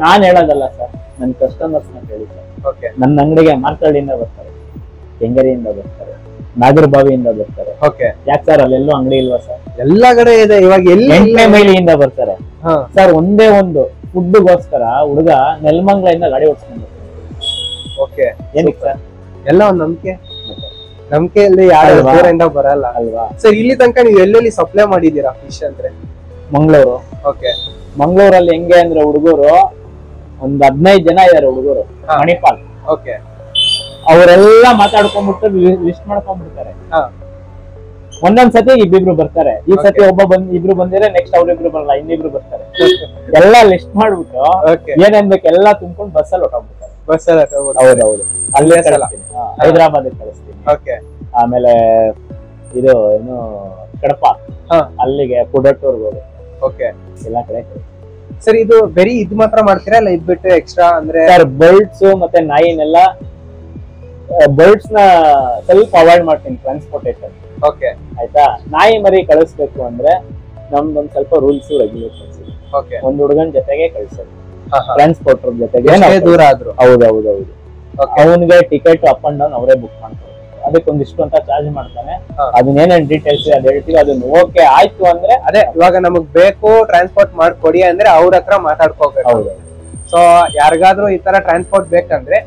ನಾನ್ ಹೇಳೋದಲ್ಲ ಸರ್, ನನ್ ಕಸ್ಟಮರ್ಸ್ ನ ಕೇಳಿ ಸರ್. ನನ್ನ ಅಂಗಡಿಗೆ ಮಾರ್ಕಳ್ಳಿಯಿಂದ ಬರ್ತಾರೆ, ಕೆಂಗೇರಿಯಿಂದ ಬರ್ತಾರೆ, ನಾಗರಬಾವಿಯಿಂದ ಬರ್ತಾರೆ. ಯಾಕೆ ಸರ್ ಅಲ್ಲೆಲ್ಲೂ ಅಂಗಡಿ ಇಲ್ವಾ ಸರ್? ಎಲ್ಲಾ ಕಡೆ ಇದೆ. ಇವಾಗ 8ನೇ ಮೈಲಿಯಿಂದ ಬರ್ತಾರೆ ಸರ್. ಒಂದೇ ಒಂದು ಫುಡ್ಗೋಸ್ಕರ ಹುಡುಗ ನೆಲಮಂಗಲದಿಂದ ಗಾಡಿ ಓಡಿಸ್ಕೊಂಡು ಏನಕ್ಕೆ ಸರ್? ಎಲ್ಲ ಒಂದ್ ನಂಬಿಕೆಯಲ್ಲಿ ಯಾರು ದೂರದಿಂದ ಬರಲ್ಲ ಅಲ್ವಾ ಸರ್. ಇಲ್ಲಿ ತನಕ ನೀವು ಎಲ್ಲೆಲ್ಲಿ ಸಪ್ಲೈ ಮಾಡಿದೀರಾ ಫಿಶ್ ಅಂದ್ರೆ? ಮಂಗಳೂರು. ಮಂಗಳೂರಲ್ಲಿ ಹೆಂಗೆ ಅಂದ್ರೆ ಹುಡುಗರು ಒಂದ್ 15 ಜನ ಇದಾರೆ ಹುಡುಗರು, ಮಣಿಪಾಲ್. ಅವರೆಲ್ಲ ಮಾತಾಡ್ಕೊಂಡ್ಬಿಟ್ಟು ಲಿಸ್ಟ್ ಮಾಡ್ಕೊಂಡ್ಬಿಡ್ತಾರೆ. ಒಂದೊಂದ್ ಸತಿ ಇಬ್ಬಿಬ್ರು ಬರ್ತಾರೆ. ಈ ಸತಿ ಇಬ್ರು ಬಂದಿದ್ರೆ ನೆಕ್ಸ್ಟ್ ಅವ್ರಿಬ್ರು ಬರಲ್ಲ, ಇನ್ನಿಬ್ರು ಬರ್ತಾರೆ. ಎಲ್ಲ ಲಿಸ್ಟ್ ಮಾಡ್ಬಿಟ್ಟು ಏನೇನ್ಬೇಕು ಎಲ್ಲ ತುಂಬ್ಕೊಂಡು ಬಸ್ಸಲ್ಲಿ ಹೊಟ್ಟೋಗ್ಬಿಡ್ತಾರೆ. ಹೌದೌದು, ಅಲ್ಲೇ ಕಳಿಸ್ತೀನಿ, ಹೈದರಾಬಾದ್ ಕಳಿಸ್ತೀನಿ. ಆಮೇಲೆ ಇದು ಏನು ಕಡಪ, ಅಲ್ಲಿಗೆ ಪುಡಟ್ಟೂರ್ಗೆ ಹೋಗುತ್ತೆ. ಎಲ್ಲಾ ಕಡೆ ಸರ್. ಇದು ಬರೀ ಇದ್ ಮಾತ್ರ ಮಾಡ್ತೀರಾ, ಇಲ್ಲ ಇದ್ ಬಿಟ್ಟು ಎಕ್ಸ್ಟ್ರಾ ಅಂದ್ರೆ? ಸರ್ ಬರ್ಡ್ಸ್ ಮತ್ತೆ ನಾಯಿನೆಲ್ಲ, ಬರ್ಡ್ಸ್ ನ ಸ್ವಲ್ಪ ಅವಾಯ್ಡ್ ಮಾಡ್ತೀನಿ ಟ್ರಾನ್ಸ್ಪೋರ್ಟೇಷನ್. ಆಯ್ತಾ? ನಾಯಿ ಮರಿ ಕಳಿಸ್ಬೇಕು ಅಂದ್ರೆ ನಮ್ದೊಂದ್ ಸ್ವಲ್ಪ ರೂಲ್ಸ್ ರೆಗ್ಯುಲೇಷನ್ಸ್ ಇದೆ. ಒಂದ್ ಹುಡುಗನ್ ಜೊತೆಗೆ ಕಳ್ಸೋದು, ಟ್ರಾನ್ಸ್ಪೋರ್ಟರ್ ಜೊತೆಗೆ ದೂರ ಆದ್ರು. ಹೌದೌದೌದು. ಅವನಿಗೆ ಟಿಕೆಟ್ ಅಪ್ ಅಂಡ್ ಡೌನ್ ಅವರೇ ಬುಕ್ ಮಾಡ್ತಾರೆ. ಅದಕ್ಕೆ ಒಂದಿಷ್ಟು ಅಂತ ಚಾರ್ಜ್ ಮಾಡ್ತಾನೆ. ಅದನ್ನೇನೇನ್ ಡೀಟೇಲ್ಸ್ ಅದ್ ಹೇಳ್ತೀವಿ, ಅದನ್ನ ಓಕೆ ಆಯ್ತು ಅಂದ್ರೆ ಅದೇ ಇವಾಗ ನಮಗ್ ಬೇಕು ಟ್ರಾನ್ಸ್ಪೋರ್ಟ್ ಮಾಡ್ಕೊಡಿ ಅಂದ್ರೆ ಅವ್ರ ಹತ್ರ ಮಾತಾಡ್ಕೋಬೇಕು. ಸೊ ಯಾರಿಗಾದ್ರೂ ಈ ತರ ಟ್ರಾನ್ಸ್ಪೋರ್ಟ್ ಬೇಕಂದ್ರೆ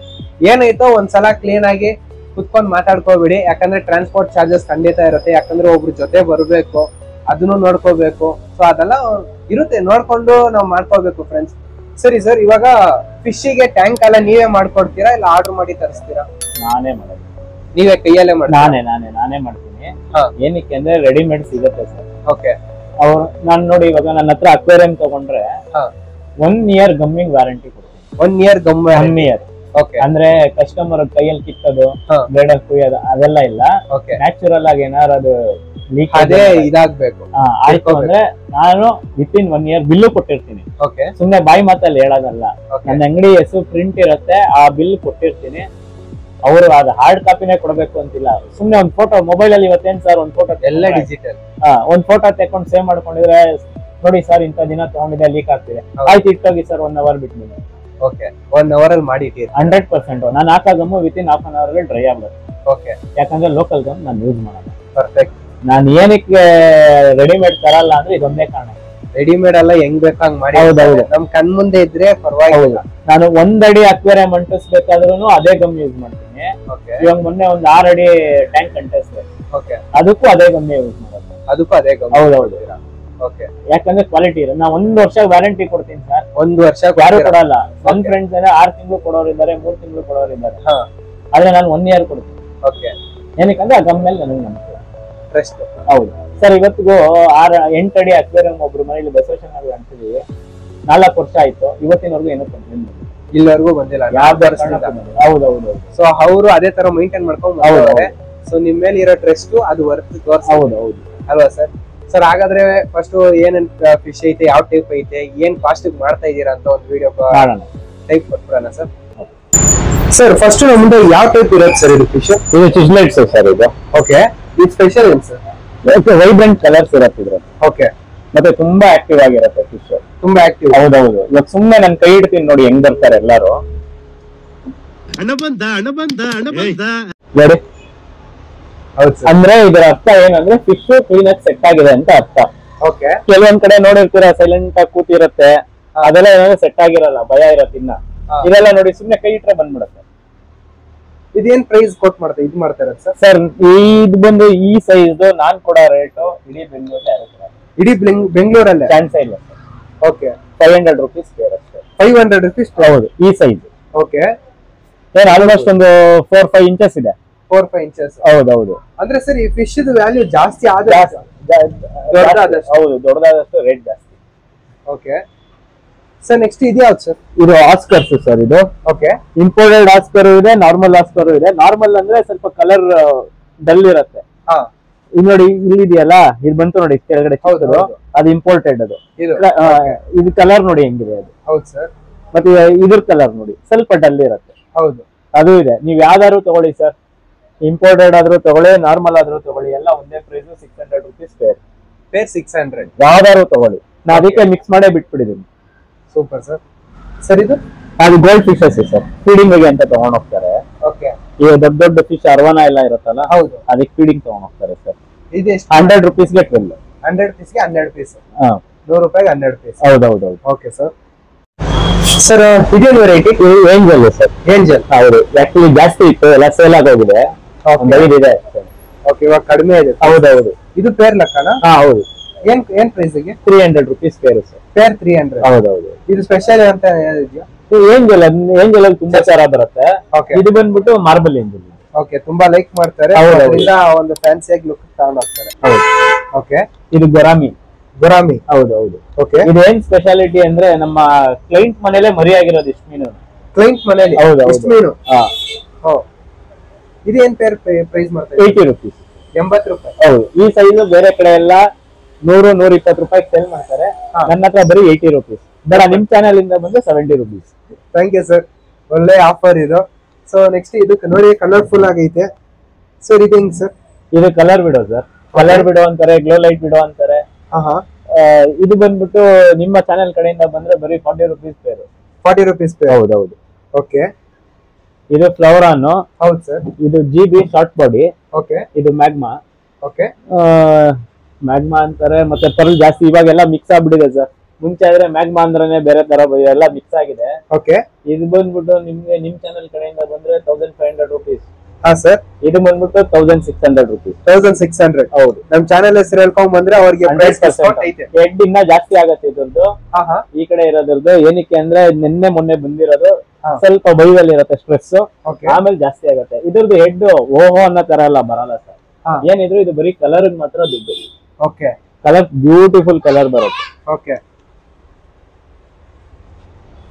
ಏನಾಯ್ತೋ ಒಂದ್ಸಲ ಕ್ಲೀನ್ ಆಗಿ ಕುತ್ಕೊಂಡ್ ಮಾತಾಡ್ಕೋಬಿಡಿ. ಯಾಕಂದ್ರೆ ಟ್ರಾನ್ಸ್ಪೋರ್ಟ್ ಚಾರ್ಜಸ್ ಖಂಡಿತ ಇರುತ್ತೆ. ಯಾಕಂದ್ರೆ ಒಬ್ರು ಜೊತೆ ಬರ್ಬೇಕು, ಅದನ್ನು ನೋಡ್ಕೋಬೇಕು. ಸೊ ಅದೆಲ್ಲ ಇರುತ್ತೆ, ನೋಡ್ಕೊಂಡು ನಾವ್ ಮಾಡ್ಕೋಬೇಕು ಫ್ರೆಂಡ್ಸ್. ಸರಿ ಸರ್, ಇವಾಗ ಫಿಶ್ಗೆ ಟ್ಯಾಂಕ್ ಎಲ್ಲ ನೀವೇ ಮಾಡ್ಕೊಡ್ತೀರಾ, ಇಲ್ಲ ಆರ್ಡರ್ ಮಾಡಿ ತರಿಸ್ತೀರಾ? ನಾನೇ ಮಾಡೋದು. ನೀವೇ ಕೈಯಲ್ಲೇ ಮಾಡಿ? ನಾನೇ ಮಾಡ್ತೀನಿ. ಏನಕ್ಕೆ ಅಂದ್ರೆ ರೆಡಿಮೇಡ್ ಸಿಗುತ್ತೆ ಸರ್. ನಾನ್ ನೋಡಿ, ಇವಾಗ ನನ್ನ ಹತ್ರ ಅಕ್ವೇರಿಯಂ ತಗೊಂಡ್ರೆ 1 year ಗಮ್ಮಿಂಗ್ ವ್ಯಾರಂಟಿ ಕೊಡ್ತೀನಿ. 1 year ಗಮ್? 1 year. ಅಂದ್ರೆ ಕಸ್ಟಮರ್ ಕೈಯಲ್ಲಿ ಕಿತ್ತೋದು, ಬ್ಲೇಡರ್ ಕುಯ್ಯೋದು ಅದೆಲ್ಲ ಇಲ್ಲ. ನ್ಯಾಚುರಲ್ ಆಗಿ ಏನಾರು ಅದು ಲೀಕ್ ಅದೇ ಇದಾಗ್ಬೇಕು. ಆಯ್ತು ಅಂದ್ರೆ ನಾನು ವಿತಿನ್ 1 year ಬಿಲ್ಲು ಕೊಟ್ಟಿರ್ತೀನಿ. ಓಕೆ, ಸುಮ್ನೆ ಬಾಯಿ ಮಾತಲ್ಲಿ ಹೇಳೋದಲ್ಲ. ನನ್ನ ಅಂಗಡಿ ಹೆಸರು ಪ್ರಿಂಟ್ ಇರುತ್ತೆ, ಆ ಬಿಲ್ ಕೊಟ್ಟಿರ್ತೀನಿ. ಅವರು ಅದು ಹಾರ್ಡ್ ಕಾಪಿನೇ ಕೊಡ್ಬೇಕು ಅಂತಿಲ್ಲ. ಸುಮ್ನೆ ಒಂದ್ ಫೋಟೋ ಮೊಬೈಲ್ ಅಲ್ಲಿ ಇವತ್ತೇನ್ ಸರ್ ಒಂದ್ ಫೋಟೋ ಎಲ್ಲ ಡಿಜಿಟಲ್. ಒಂದ್ ಫೋಟೋ ತೆಕೊಂಡು ಸೇವ್ ಮಾಡ್ಕೊಂಡಿದ್ರೆ ನೋಡಿ ಸರ್ ಇಂಥ ದಿನ ತಗೊಂಡಿದೆ ಲೀಕ್ ಆಗ್ತಿದೆ, ಆಯ್ತು ಇಟ್ಟೋಗಿ ಸರ್ 1 hour ಬಿಟ್ಟು. ಓಕೆ, 1 hour ಅಲ್ಲಿ ಮಾಡಿ 100%. ನಾನು ಹಾಕೋ gum within half an hour ಅಲ್ಲಿ ಡ್ರೈ ಆಗ್ಬಿಡುತ್ತೆ. ಓಕೆ, ಯಾಕಂದ್ರೆ ಲೋಕಲ್ ಗಮ್ ನಾನು ಯೂಸ್ ಮಾಡಲ್ಲ. ಪರ್ಫೆಕ್ಟ್. ನಾನು ಏನಕ್ಕೆ ರೆಡಿಮೇಡ್ ತರಲ್ಲ ಅಂದ್ರೆ ಇದೊಂದೇ ಕಾರಣ. ರೆಡಿಮೇಡ್ ಎಲ್ಲ ಹೆಂಗ್ ಬೇಕಂಗ್ ಮಾಡಿ. ಹೌದೌದು, ನಮ್ ಕಣ್ ಮುಂದೆ ಇದ್ರೆ ಪರವಾಗಿಲ್ಲ. ನಾನು 1 ಅಡಿ ಅಕ್ವೇರಿಯಂ ಅಂಟಿಸ್ಬೇಕಾದ್ರೂ ಅದೇ ಗಮ್ ಯೂಸ್ ಮಾಡ್ತೀನಿ. ಇವಾಗ ಮೊನ್ನೆ ಒಂದ್ 6 ಅಡಿ ಟ್ಯಾಂಕ್ ಅಂಟಿಸ್ದೆ, ಅದಕ್ಕೂ ಅದೇ ಗಮ್ಮೆ ಯೂಸ್ ಮಾಡೋದು. ಅದಕ್ಕೂ ಅದೇ ಗಮ್. ಹೌದೌದು. ಓಕೆ, ಯಾಕಂದ್ರೆ ಕ್ವಾಲಿಟಿ ಇರುತ್ತೆ. ನಾ 1 ವರ್ಷ ವ್ಯಾರಂಟಿ ಕೊಡ್ತೀನಿ ಸರ್. 1 ವರ್ಷ ಯಾರು ಕೊಡಲ್ಲ. ನನ್ ಫ್ರೆಂಡ್ಸ್ 6 ತಿಂಗಳು ಕೊಡೋರಿದ್ದಾರೆ, 3 ತಿಂಗಳು ಕೊಡೋರಿದ್ದಾರೆ. ಆದ್ರೆ ನಾನು 1 year ಕೊಡ್ತೀನಿ. ಓಕೆ, ಏನಕ್ಕಂದ್ರೆ ಆ ಗಮ್ ಮೇಲೆ ನನಗೆ ನಂಬಿಕೆ, ಟ್ರಸ್ಟ್. ಹೌದು ಸರ್. ಇವತ್ತಿಗೂ 8 ಅಡಿ ಅಕ್ವೇರಿಯಂ ಒಬ್ರು ಮನೇಲಿ ಬಸವೇಶ್ವರ ಅಂತಿದೀವಿ. 4 ವರ್ಷ ಆಯ್ತು, ಇವತ್ತಿನವರೆಗೂ ಏನೋ ಕಂಪ್ಲೇಂಟ್ ಇಲ್ಲಿವರೆಗೂ ಬಂದಿಲ್ಲ. ಹೌದೌದು. ಸೊ ಅವರು ಅದೇ ತರ ಮೈಂಟೈನ್ ಮಾಡ್ಕೊಂಡು ಹೋಗ್ತಾರೆ. ಸೊ ನಿಮ್ ಮೇಲೆ ಇರೋ ಟ್ರಸ್ಟ್ ಅದು ವರ್ತ್. ಹೌದೌದು ಅಲ್ವಾ ಸರ್? ಸರ್ ಹಾಗಾದ್ರೆ ಫಸ್ಟ್ ಏನೇನ್ ಫಿಶ್ ಐತೆ, ಯಾವ ಟೈಪ್ ಐತೆ, ಏನ್ ಕಾಸ್ಟ್ ಮಾಡ್ತಾ ಇದೀರಾ ಅಂತ ಒಂದು ವಿಡಿಯೋ ಟೈಪ್ ಕೊಟ್ಬಿಡೋಣ ಸರ್. ಸರ್ ಫಸ್ಟ್ ನಮ್ಮ ಮುಂದೆ ಯಾವ ಟೈಪ್ ಇರುತ್ತೆ ಸರ್ ಇದು ಫಿಶ್? ಇದು ಚಿಜ್ಲೆಟ್ಸ್ ಸರ್ ಇದು. ಓಕೆ, ಇದು ಸ್ಪೆಷಲ್ ಏನು ಸರ್? ವೈಬ್ರೆಂಟ್ ಕಲರ್ಸ್ ಇರುತ್ತೆ ಇದ್ರಲ್ಲಿ. ಓಕೆ, ಮತ್ತೆ ತುಂಬಾ ಆಕ್ಟಿವ್ ಆಗಿರುತ್ತೆ ಫಿಶ್. ತುಂಬಾ ಆಕ್ಟಿವ್. ಹೌದೌದು. ಇವಾಗ ಸುಮ್ನೆ ನಾನು ಕೈ ಇಡ್ತೀನಿ ನೋಡಿ ಹೆಂಗ್ ಬರ್ತಾರೆ ಎಲ್ಲಾರು. ನೋಡಿ, ಅಂದ್ರೆ ಇದರ ಅರ್ಥ ಏನಂದ್ರೆ ಫಿಶ್ ಕ್ಲೀನ್ ಆಗಿ ಸೆಟ್ ಆಗಿದೆ ಅಂತ ಅರ್ಥ. ಓಕೆ, ಕೆಲವೊಂದ್ ಕಡೆ ನೋಡಿರ್ತೀರಾ ಸೈಲೆಂಟ್ ಆಗಿ ಕೂತಿರುತ್ತೆ, ಅದೆಲ್ಲ ಏನಾದ್ರು ಸೆಟ್ ಆಗಿರಲ್ಲ, ಭಯ ಇರತ್ತೆ. ಇನ್ನ ಇದೆಲ್ಲ ನೋಡಿ ಸುಮ್ನೆ ಕೈ ಇಟ್ರೆ ಬಂದ್ಬಿಡುತ್ತೆ. ಇದೇನ್ ಪ್ರೈಸ್ ಕೊಟ್ ಮಾಡ್ತಾ ಇದು ಮಾಡ್ತಾರೆ ಸರ್? ಸರ್ ಇದು ಬಂದು ಈ ಸೈಜ್ ನಾನ್ ಕೊಡೋ ರೇಟು ಇಡೀ ಬೆಂಗಳೂರಲ್ಲಿ ಇಡೀ ಬೆಂಗಳೂರಲ್ಲೇ ಚಾನ್ಸ್ ಇಲ್ಲ ಸರ್. ಓಕೆ, 500 rupees ಪೇರ್ ಅಷ್ಟೇ. 500 rupees? ಹೌದು, ಈ ಸೈಜ್. ಓಕೆ, ಆಲ್ಮೋಸ್ಟ್ ಒಂದು 4-5 ಇಂಚಸ್ ಇದೆ. 4-5 ಇಂಚಸ್. ಹೌದೌದು. ಅಂದ್ರೆ ಸರ್ ಈ ಫಿಶ್ ವ್ಯಾಲ್ಯೂ ಜಾಸ್ತಿ ಹೌದು, ದೊಡ್ಡದಾದಷ್ಟು ರೇಟ್ ಜಾಸ್ತಿ. ಓಕೆ ಸರ್, ನೆಕ್ಸ್ಟ್ ಇದು ಯಾವ್ದು ಸರ್? ಇದು ಆಸ್ಕರ್ಸ್ ಸರ್. ಇದು ಓಕೆ, ಇಂಪೋರ್ಟೆಡ್ ಆಸ್ಕರ್ ಇದೆ, ನಾರ್ಮಲ್ ಆಸ್ಕರ್ ಇದೆ. ನಾರ್ಮಲ್ ಅಂದ್ರೆ ಸ್ವಲ್ಪ ಕಲರ್ ಡಲ್ ಇರುತ್ತೆ. ಇದು ನೋಡಿ, ಇಲ್ಲಿ ಇದೆಯಲ್ಲ, ಇದು ಬಂತು ನೋಡಿ ಕೆಳಗಡೆ, ಅದು ಇಂಪೋರ್ಟೆಡ್. ಅದು ಇದು ಕಲರ್ ನೋಡಿ ಹೆಂಗಿದೆ ಅದು. ಹೌದು ಸರ್. ಮತ್ತೆ ಇದ್ರ ಕಲರ್ ನೋಡಿ ಸ್ವಲ್ಪ ಡಲ್ ಇರುತ್ತೆ. ಹೌದು, ಅದು ಇದೆ. ನೀವ್ ಯಾವ್ದಾದ್ರು ತಗೊಳ್ಳಿ ಸರ್, ಇಂಪೋರ್ಟೆಡ್ ಆದ್ರೂ ತಗೊಳ್ಳಿ, ನಾರ್ಮಲ್ ಆದ್ರೂ ತಗೊಳ್ಳಿ, ಎಲ್ಲ ಒಂದೇ ಪ್ರೈಸ್. 600 rupees peer. 600 ಯಾವ್ದಾದ್ರು ತಗೊಳ್ಳಿ. ನಾ ಅದಕ್ಕೆ ಮಿಕ್ಸ್ ಮಾಡೇ ಬಿಟ್ಬಿಟ್ಟಿದ್ದೀನಿ. Super sir. ಸರ್ ಇದು ಅದು ಗೋಲ್ಡ್ ಫಿಶಸ್ ಸರ್, ಫೀಡಿಂಗ್ ಗೆ ಅಂತ ತಗೊಂಡ್ ಹೋಗ್ತಾರೆ. ಓಕೆ, ಈ ದೊಡ್ಡ ಫಿಶ್ ಅರ್ವಾನ ಎಲ್ಲ ಇರುತ್ತಲ್ಲ, ಹೌದು, ಅದಕ್ಕೆ ಫೀಡಿಂಗ್ ತಗೊಂಡ್ ಹೋಗ್ತಾರೆ ಸರ್. ಇದು 100 rupees ಗೆ 12. 100 rupees ಗೆ 12 ಪೀಸ್. 100 ರೂಪಾಯಿಗೆ 12 ಪೀಸ್. ಹೌದೌದು. Okay sir. ಸರ್ ಇದೇನು ವೆರೈಟಿ? Angel sir. ಏಂಜಲ್. ಹೌದು, ಆಕ್ಚುಲಿ ಜಾಸ್ತಿ ಇತ್ತು, ಎಲ್ಲ ಸೇಲ್ ಆಗೋಗಿದೆ. ಇದೆ. ಓಕೆ, ಇವಾಗ ಕಡಿಮೆ ಇದೆ. ಹೌದೌದು. ಇದು ಪೇರ್ ಲೆಕ್ಕನ? ಹೌದು. ಏನ್ ಪ್ರೈಸ್ ಗೆ? 300 rupees ಪೇರ್ ಸರ್. ಪೇರ್ 300. ಹೌದೌದು. ಇದು ಸ್ಪೆಷಲ್ ಅಂತ ಇದೆಯಾ? ಏಂಜಲ್ ಅಲ್ಲಿ ತುಂಬಾ ತರ ಬರುತ್ತೆ. ಇದು ಬಂದ್ಬಿಟ್ಟು ಮಾರ್ಬಲ್ ಏಂಜಲ್. ಓಕೆ, ತುಂಬಾ ಲೈಕ್ ಮಾಡ್ತಾರೆ, ಒಂದು ಫ್ಯಾನ್ಸಿ ಆಗಿ ಲುಕ್ ತಗೊಂಡ್ ಹೋಗ್ತಾರೆ. ಓಕೆ, ಇದು ಗೊರಾಮಿ. ಹೌದೌದು. ಓಕೆ, ಇದು ಏನ್ ಸ್ಪೆಷಾಲಿಟಿ ಅಂದ್ರೆ ನಮ್ಮ ಕ್ಲೈಂಟ್ ಮನೇಲೆ ಮರಿ ಆಗಿರೋದು ಇಷ್ಟು ಮೀನು. ಕ್ಲೈಂಟ್ ಮನೇಲಿ ಇಷ್ಟು ಮೀನು? ಇದು ಏನ್ ಪೇರ್ ಪ್ರೈಸ್ ಮಾಡ್ತಾರೆ? 80 rupees. 80 ರೂಪಾಯಿ. ಹೌದು. ಈ ಸೈಜ್ ಬೇರೆ ಕಡೆ ಎಲ್ಲ 100-120 ರೂಪಾಯಿ ಸೇಲ್ ಮಾಡ್ತಾರೆ. ನನ್ನ ಹತ್ರ ಬರೀ 80 rupees. ಬೇಡ, ನಿಮ್ ಚಾನೆಲ್ ಇಂದ ಬಂದು 70 rupees. ಥ್ಯಾಂಕ್ ಯು ಸರ್, ಒಳ್ಳೆ ಆಫರ್ ಇದು. ಸೊ ನೆಕ್ಸ್ಟ್ ಇದಕ್ಕೆ ನೋಡಿ, ಕಲರ್ಫುಲ್ ಆಗೈತೆ ಸರ್. ಇದು ಹೆಂಗ್ ಸರ್? ಇದು ಕಲರ್ ಬಿಡೋ ಸರ್. ಕಲರ್ ಬಿಡೋ ಅಂತಾರೆ, ಗ್ಲೋ ಲೈಟ್ ಬಿಡೋ ಅಂತಾರೆ. ಇದು ಬಂದ್ಬಿಟ್ಟು ನಿಮ್ಮ ಚಾನೆಲ್ ಕಡೆಯಿಂದ ಬಂದ್ರೆ ಬರೀ 40 rupees ಪೇರ್. 40 rupees pair. ಹೌದೌದು. ಓಕೆ, ಇದು ಫ್ಲವರ್ ಆನ್. ಹೌದು ಸರ್. ಇದು GB ಶಾರ್ಟ್ ಬಾಡಿ. ಓಕೆ, ಇದು ಮ್ಯಾಗ್ಮಾ. ಓಕೆ, ಮ್ಯಾಗ್ಮಾ ಅಂತಾರೆ. ಮತ್ತೆ ಪರ್ಲ್ ಜಾಸ್ತಿ ಇವಾಗೆಲ್ಲ ಮಿಕ್ಸ್ ಆಗ್ಬಿಟ್ಟಿದೆ ಸರ್. ಮುಂಚೆ ಆದ್ರೆ ಮ್ಯಾಗ್ಮಾ ಅಂದ್ರೇನೆ ಬೇರೆ ತರ ಎಲ್ಲ ಮಿಕ್ಸ್ ಆಗಿದೆ. ಓಕೆ, ಇದು ಬಂದ್ಬಿಟ್ಟು ನಿಮ್ಗೆ ನಿಮ್ ಚಾನೆಲ್ ಕಡೆಯಿಂದ ಬಂದ್ರೆ 1500 rupees. ಹಾ ಸರ್. ಇದು ಬಂದ್ಬಿಟ್ಟು 1600 rupees. 1600. ಹೌದು. ನಮ್ ಚಾನೆಲ್ ಹೆಸರು ಹೇಳ್ಕೊಂಡ್ ಬಂದ್ರೆ ಅವ್ರಿಗೆ ಹೆಡ್ ಇನ್ನ ಜಾಸ್ತಿ ಆಗತ್ತೆ ಇದ್ರದ್ದು. ಈ ಕಡೆ ಇರೋದ್ರದ್ದು ಏನಕ್ಕೆ ಅಂದ್ರೆ ನಿನ್ನೆ ಮೊನ್ನೆ ಬಂದಿರೋದು ಸ್ವಲ್ಪ ಬೈವಲ್ಲಿ ಇರುತ್ತೆ ಸ್ಟ್ರೆಸ್, ಆಮೇಲೆ ಜಾಸ್ತಿ ಆಗತ್ತೆ. ಇದ್ರದ್ದು ಹೆಡ್ ಓಹೋ ಅನ್ನೋ ತರ ಎಲ್ಲ ಬರಲ್ಲ ಸರ್. ಏನಿದ್ರು ಇದು ಬರೀ ಕಲರ್ ಮಾತ್ರ ದುಡ್ಡು. ಓಕೆ, ಕಲರ್ ಬ್ಯೂಟಿಫುಲ್ ಕಲರ್ ಬರುತ್ತೆ. ಓಕೆ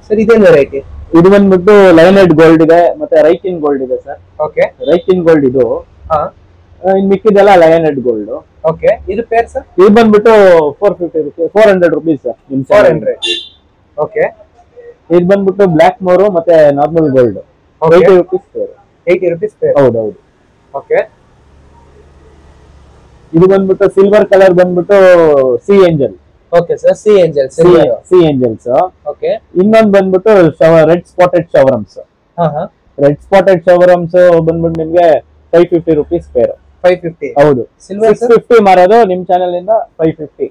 ಸರ್, ಇದೇನ್ ವೆರೈಟಿ? ಇದು ಬಂದ್ಬಿಟ್ಟು ಲೈನೆಡ್ ಗೋಲ್ಡ್ ಇದೆ, ಮತ್ತೆ ರೈಕಿನ್ ಗೋಲ್ಡ್ ಇದೆ ಸರ್. ಓಕೆ, ರೈಕಿನ್ ಗೋಲ್ಡ್ ಇದು ಇನ್ ಮಿಕ್ಕಿದೆಲ್ಲ ಲಯನ್ ಹೆಡ್ ಗೋಲ್ಡ್. ಓಕೆ, ಇದು ಪೇರ್ ಸರ್? ಇದು ಬಂದ್ಬಿಟ್ಟು 450 rupees, 400 rupees ಸರ್. 400. ಓಕೆ, ಇದು ಬಂದ್ಬಿಟ್ಟು ಬ್ಲಾಕ್ ಮೋರು ಮತ್ತೆ normal gold 80 rupees pair. 80 rupees pair. ಹೌದೌದು. ಓಕೆ, ಇದು ಬಂದ್ಬಿಟ್ಟು ಸಿಲ್ವರ್ ಕಲರ್ ಬಂದ್ಬಿಟ್ಟು sea angel. Okay sir, sea angels. Sea angels. Okay, ಇನ್ನೊಂದು ಬಂದ್ಬಿಟ್ಟು red spotted severums. Red spotted severums ಬಂದ್ಬಿಟ್ಟು ನಿಮ್ಗೆ 550 rupees ಪೇರ್. 550. ಹೌದು. ಸಿಲ್ವರ್ 650 ಮಾರೋದು ನಿಮ್ ಚಾನೆಲ್ ಇಂದ 550.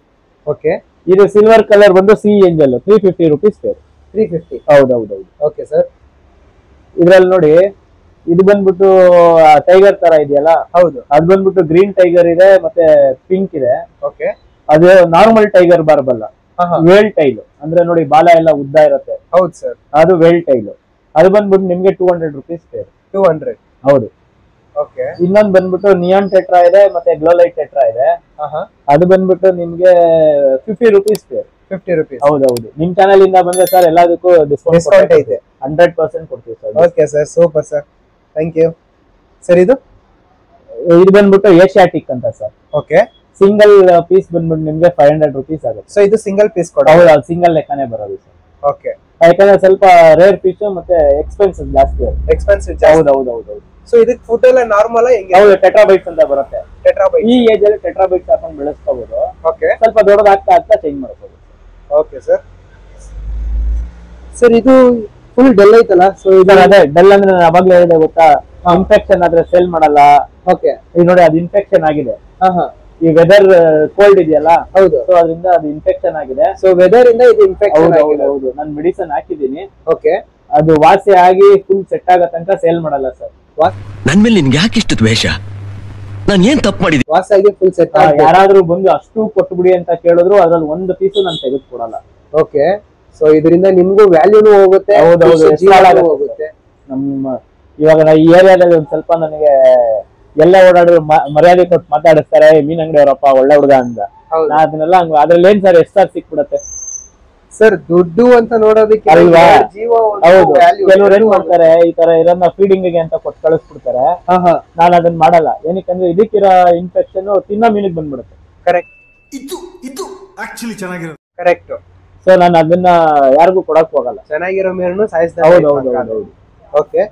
ಓಕೆ, ಇದು ಸಿಲ್ವರ್ ಕಲರ್ ಬಂದು ಸಿ ಏಂಜಲ್ 350 rupees ಪೇರ್. 350. ಹೌದೌದೌದು. ಓಕೆ ಸರ್, ಇದ್ರಲ್ಲಿ ನೋಡಿ ಇದು ಬಂದ್ಬಿಟ್ಟು ಟೈಗರ್ ತರ ಇದೆಯಲ್ಲ. ಹೌದು, ಅದು ಬಂದ್ಬಿಟ್ಟು ಗ್ರೀನ್ ಟೈಗರ್ ಇದೆ ಮತ್ತೆ ಪಿಂಕ್ ಇದೆ. ಓಕೆ, ಅದು ನಾರ್ಮಲ್ ಟೈಗರ್ ಬರಬಲ್ಲ, ವೇಲ್ ಟೈಲ್ ಅಂದ್ರೆ ನೋಡಿ ಬಾಲ ಎಲ್ಲ ಉದ್ದ ಇರುತ್ತೆ. ಹೌದು ಸರ್, ಅದು ವೇಲ್ ಟೈಲ್. ಅದು ಬಂದ್ಬಿಟ್ಟು ನಿಮ್ಗೆ 200 rupees ಪೇರ್. 200. ಹೌದು. ಓಕೆ, ಇನ್ನೊಂದು ಬಂದ್ಬಿಟ್ಟು ನಿಯಾನ್ ಟೆಟ್ರಾ ಇದೆ ಮತ್ತೆ ಗ್ಲೋಲೈಟ್ ಟೆಟ್ರಾ ಇದೆ. ಅದು ಬಂದ್ಬಿಟ್ಟು ನಿಮ್ಗೆ 50 rupees ಪೇರ್. 50 rupees. ಹೌದೌದು. ನಿಮ್ ಚಾನೆಲ್ ಇಂದ ಬಂದ್ರೆ ಸರ್ ಎಲ್ಲದಕ್ಕೂ ಡಿಸ್ಕೌಂಟ್ ಐತೆ. 100% ಕೊಡ್ತೀವಿ sir. Okay sir, super sir, thank you sir. ಇದು ಬಂದ್ಬಿಟ್ಟು ಏಷ್ಯಾಟಿಕ್ ಅಂತ ಸರ್. ಓಕೆ, ಸಿಂಗಲ್ ಪೀಸ್ ಬಂದ್ಬಿಟ್ಟು ನಿಮ್ಗೆ 500 rupees ಆಗುತ್ತೆ. ಸೊ ಇದು ಸಿಂಗಲ್ ಪೀಸ್ ಕೊಡ? ಹೌದು, ಅದು ಸಿಂಗಲ್ ಲೆಕ್ಕನೇ ಬರೋದು ಸರ್. ಓಕೆ, ಯಾಕಂದ್ರೆ ಸ್ವಲ್ಪ ರೇರ್ ಪೀಸ್ ಮತ್ತೆ ಎಕ್ಸ್ಪೆನ್ಸಿವ್ ಜಾಸ್ತಿ. ಎಕ್ಸ್ಪೆನ್ಸಿವ್. ಹೌದೌದು. ಸೊ ಇದಕ್ಕೆ ಫುಡ್ ಎಲ್ಲ ನಾರ್ಮಲ್ ಹೆಂಗೆ? ಹೌದು, ಟೆಟ್ರಾಬೈಟ್ಸ್ ಅಂತ ಬರುತ್ತೆ. ಟೆಟ್ರಾಬೈಟ್. ಈ ಏಜ್ ಅಲ್ಲಿ ಟೆಟ್ರಾಬೈಟ್ಸ್ ಹಾಕೊಂಡು ಬೆಳೆಸ್ಕೋಬಹುದು. ಓಕೆ, ಸ್ವಲ್ಪ ದೊಡ್ಡದಾಗ್ತಾ ಆಗ್ತಾ ಚೇಂಜ್ ಮಾಡ್ಕೋಬಹುದು. Okay sir. ಸರ್ ಇದು ಫುಲ್ ಡಲ್ ಐತಲ್ಲ? ಸೊ ಇದು ಅದೇ ಡಲ್ ಅಂದ್ರೆ ನಾನು ಅವಾಗ್ಲೇ ಹೇಳಿದೆ ಗೊತ್ತಾ, ಇನ್ಫೆಕ್ಷನ್ ಆದ್ರೆ ಸೇಲ್ ಮಾಡಲ್ಲ. ಓಕೆ, ಈಗ ನೋಡಿ ಅದು ಇನ್ಫೆಕ್ಷನ್ ಆಗಿದೆ. ಹಾ, ಈ ವೆದರ್ ಕೋಲ್ಡ್ ಇದೆಯಲ್ಲ. ಹೌದು. ಸೊ ಅದರಿಂದ ಅದು ಇನ್ಫೆಕ್ಷನ್ ಆಗಿದೆ. ಸೊ ವೆದರ್ ಇಂದ ಇದು ಇನ್ಫೆಕ್ಷನ್ ಆಗಿದೆ. ಹೌದು, ನಾನು ಮೆಡಿಸಿನ್ ಹಾಕಿದ್ದೀನಿ. ಓಕೆ, ಅದು ವಾಸಿ ಆಗಿ ಫುಲ್ ಸೆಟ್ ಆಗೋ ತನಕ ಸೇಲ್ ಮಾಡಲ್ಲ ಸರ್. ನನ್ ಮೇಲೆ ನಿನ್ಗೆ ಯಾಕೆ ಇಷ್ಟ ದ್ವೇಷ? ನಾನು ಏನ್ ತಪ್ಪು ಮಾಡಿದ್ದೆ? ವಾಸಾಗಿ ಫುಲ್ ಸೆಟ್. ಯಾರಾದ್ರೂ ಬಂದು ಅಷ್ಟು ಕೊಟ್ಬಿಡಿ ಅಂತ ಕೇಳಿದ್ರು ಅದ್ರಲ್ಲಿ ಒಂದು ಪೀಸು ನಾನು ತೆಗೆದು ಕೊಡಲ್ಲ. ಓಕೆ, ಸೊ ಇದರಿಂದ ನಿಮ್ಗೂ ವ್ಯಾಲ್ಯೂನು ಹೋಗುತ್ತೆ. ಹೌದೌದು, ಜೀವನೂ ಹೋಗುತ್ತೆ. ನಮ್ಮ ಇವಾಗ ಈ ಏರಿಯಾದಲ್ಲಿ ಒಂದ್ ಸ್ವಲ್ಪ ನನಗೆ ಎಲ್ಲ ಓಡಾಡಿದ್ರು ಮರ್ಯಾದೆ ಕೊಟ್ಟು ಮಾತಾಡಿಸ್ತಾರೆ, ಮೀನ್ ಅಂಗಡಿ ಅವರಪ್ಪ ಒಳ್ಳೆ ಹುಡುಗ ಅಂತ. ನಾ ಅದನ್ನೆಲ್ಲ ಹಂಗ ಅದ್ರಲ್ಲಿ ಏನ್ ಸರ್ ಎಷ್ಟು ಸಿಕ್ಬಿಡತ್ತೆ ಸರ್? ದುಡ್ಡು ಅಂತ ನೋಡೋದಕ್ಕೆ ಅಲ್ವಾ? ಜೀವ. ಹೌದು, ಕೆಲವ್ರು ಏನ್ ಮಾಡ್ತಾರೆ, ಈ ತರ ಇರೋದನ್ನ ಫೀಡಿಂಗ್ ಗೆ ಅಂತ ಕೊಟ್ಟು ಕಳಿಸ್ಬಿಡ್ತಾರೆ. ನಾನು ಅದನ್ನ ಮಾಡಲ್ಲ. ಏನಕ್ಕಂದ್ರೆ ಇದಕ್ಕಿರೋ ಇನ್ಫೆಕ್ಷನ್ ತಿನ್ನೋ ಮೀನಿಗೆ ಬಂದ್ಬಿಡುತ್ತೆ. ಕರೆಕ್ಟ್. ಇದು ಆಕ್ಚುಲಿ ಚೆನ್ನಾಗಿರೋದು. ಕರೆಕ್ಟ್. ಸೊ ನಾನು ಅದನ್ನ ಯಾರಿಗೂ ಕೊಡಕ್ ಹೋಗಲ್ಲ. ಚೆನ್ನಾಗಿರೋ ಮೀನನ್ನು ಸಾಯಿಸ್ತಾರೆ. ಹೌದು. ಓಕೆ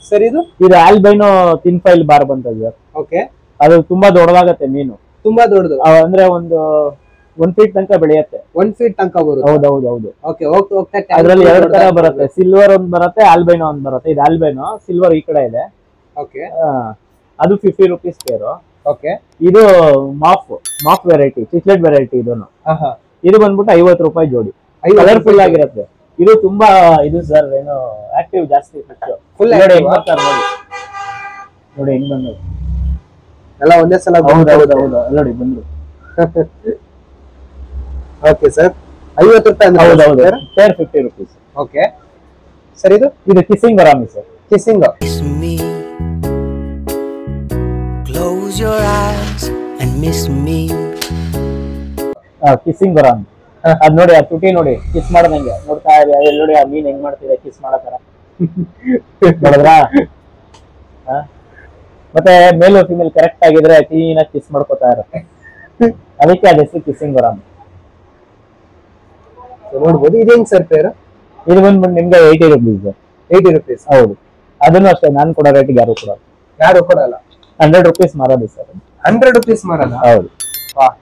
ಸರ್, ಇದು ಆಲ್ಬೈನೋ ತಿನ್ ಫೈಲ್ ಬಾರ್ ಬಂತದ್ದು ಸರ್. ಓಕೆ, ಅದು ತುಂಬಾ ದೊಡ್ಡದಾಗತ್ತೆ ಮೀನು. ತುಂಬಾ ದೊಡ್ಡದು ಅಂದ್ರೆ ಒಂದು 1 feet ತನಕ ಬೆಳೆಯುತ್ತೆ. 1 feet ತನಕ ಬರುತ್ತೆ. ಹೌದೌದು. ಓಕೆ, ಹೋಗ್ತಾ ಅದ್ರಲ್ಲಿ 2 ತರ ಬರುತ್ತೆ. ಸಿಲ್ವರ್ ಒಂದ್ ಬರುತ್ತೆ, ಆಲ್ಬೈನೋ ಒಂದ್ ಬರುತ್ತೆ. ಇದು ಆಲ್ಬೈನೋ, ಸಿಲ್ವರ್ ಈ ಕಡೆ ಇದೆ. ಓಕೆ, ಅದು 50 rupees ಪೇರು. ಓಕೆ, ಇದು ಮಾಫ್ ವೆರೈಟಿ, ಚಿಕ್ಲೆಟ್ ವೆರೈಟಿ. ಇದು ಬಂದ್ಬಿಟ್ಟು 50 ರೂಪಾಯಿ ಜೋಡಿ. ಕಲರ್ಫುಲ್ ಆಗಿರುತ್ತೆ. ಇದು ತುಂಬಾ ಇದು ಸರ್, ಏನು ಆಕ್ಟಿವ್ ಜಾಸ್ತಿ. ಫುಲ್ ನೋಡಿ ಹೆಂಗ್ ಬರ್ತಾರೆ ನೋಡಿ ಹೆಂಗ್ ಬಂದ್ರು ಎಲ್ಲ ಒಂದೇ ಸಲ. ಹೌದು, ನೋಡಿ ಬಂದ್ರು. ಓಕೆ ಸರ್, 50 ರೂಪಾಯಿ ಅಂದ್ರೆ ಹೌದೌದು, ಪೇರ್ 50 rupees. ಓಕೆ ಸರ್, ಇದು ಕಿಸ್ಸಿಂಗ್ ವರಾಮಿ sir. Kissing. Kiss me. Close your eyes and miss me. Kissing ವರಾಮಿ. ಅದ್ ನೋಡಿ, ಆ ತುಟಿ ನೋಡಿ, ಕಿಸ್ ಮಾಡೋದಂಗೆ ನೋಡ್ತಾ ಇದೆ. ಎಲ್ಲಿ ನೋಡಿ ಆ ಮೀನ್ ಹೆಂಗ್ ಮಾಡ್ತಿದೆ ಕಿಸ್ ಮಾಡೋ ತರ. ನೋಡಿದ್ರಾ? ಮತ್ತೆ ಮೇಲ್ ಫಿಮೇಲ್ ಕರೆಕ್ಟ್ ಆಗಿದ್ರೆ ಕ್ಲೀನ್ ಆಗಿ ಕಿಸ್ ಮಾಡ್ಕೋತಾ ಇರುತ್ತೆ. ಅದಕ್ಕೆ ಅದ ಹೆಸರು ಕಿಸ್ಸಿಂಗ್ ವರಾಮಿ. ನೋಡ್ಬೋದು. ಇದು ಹೆಂಗ್ ಸರ್ ಪೇರು? ಇದು ಬಂದ್ಬಿಟ್ಟು ನಿಮ್ಗೆ 80 rupees ಸರ್. 80 rupees. ಹೌದು, ಅದನ್ನು ಅಷ್ಟೇ. ನಾನು ಕೊಡೋ ರೇಟಿಗೆ ಯಾರು ಕೊಡಲ್ಲ. 100 rupees ಮಾರೋದು ಸರ್. 100 rupees ಮಾರಲ್ಲ? ಹೌದು. ವಾಹ್,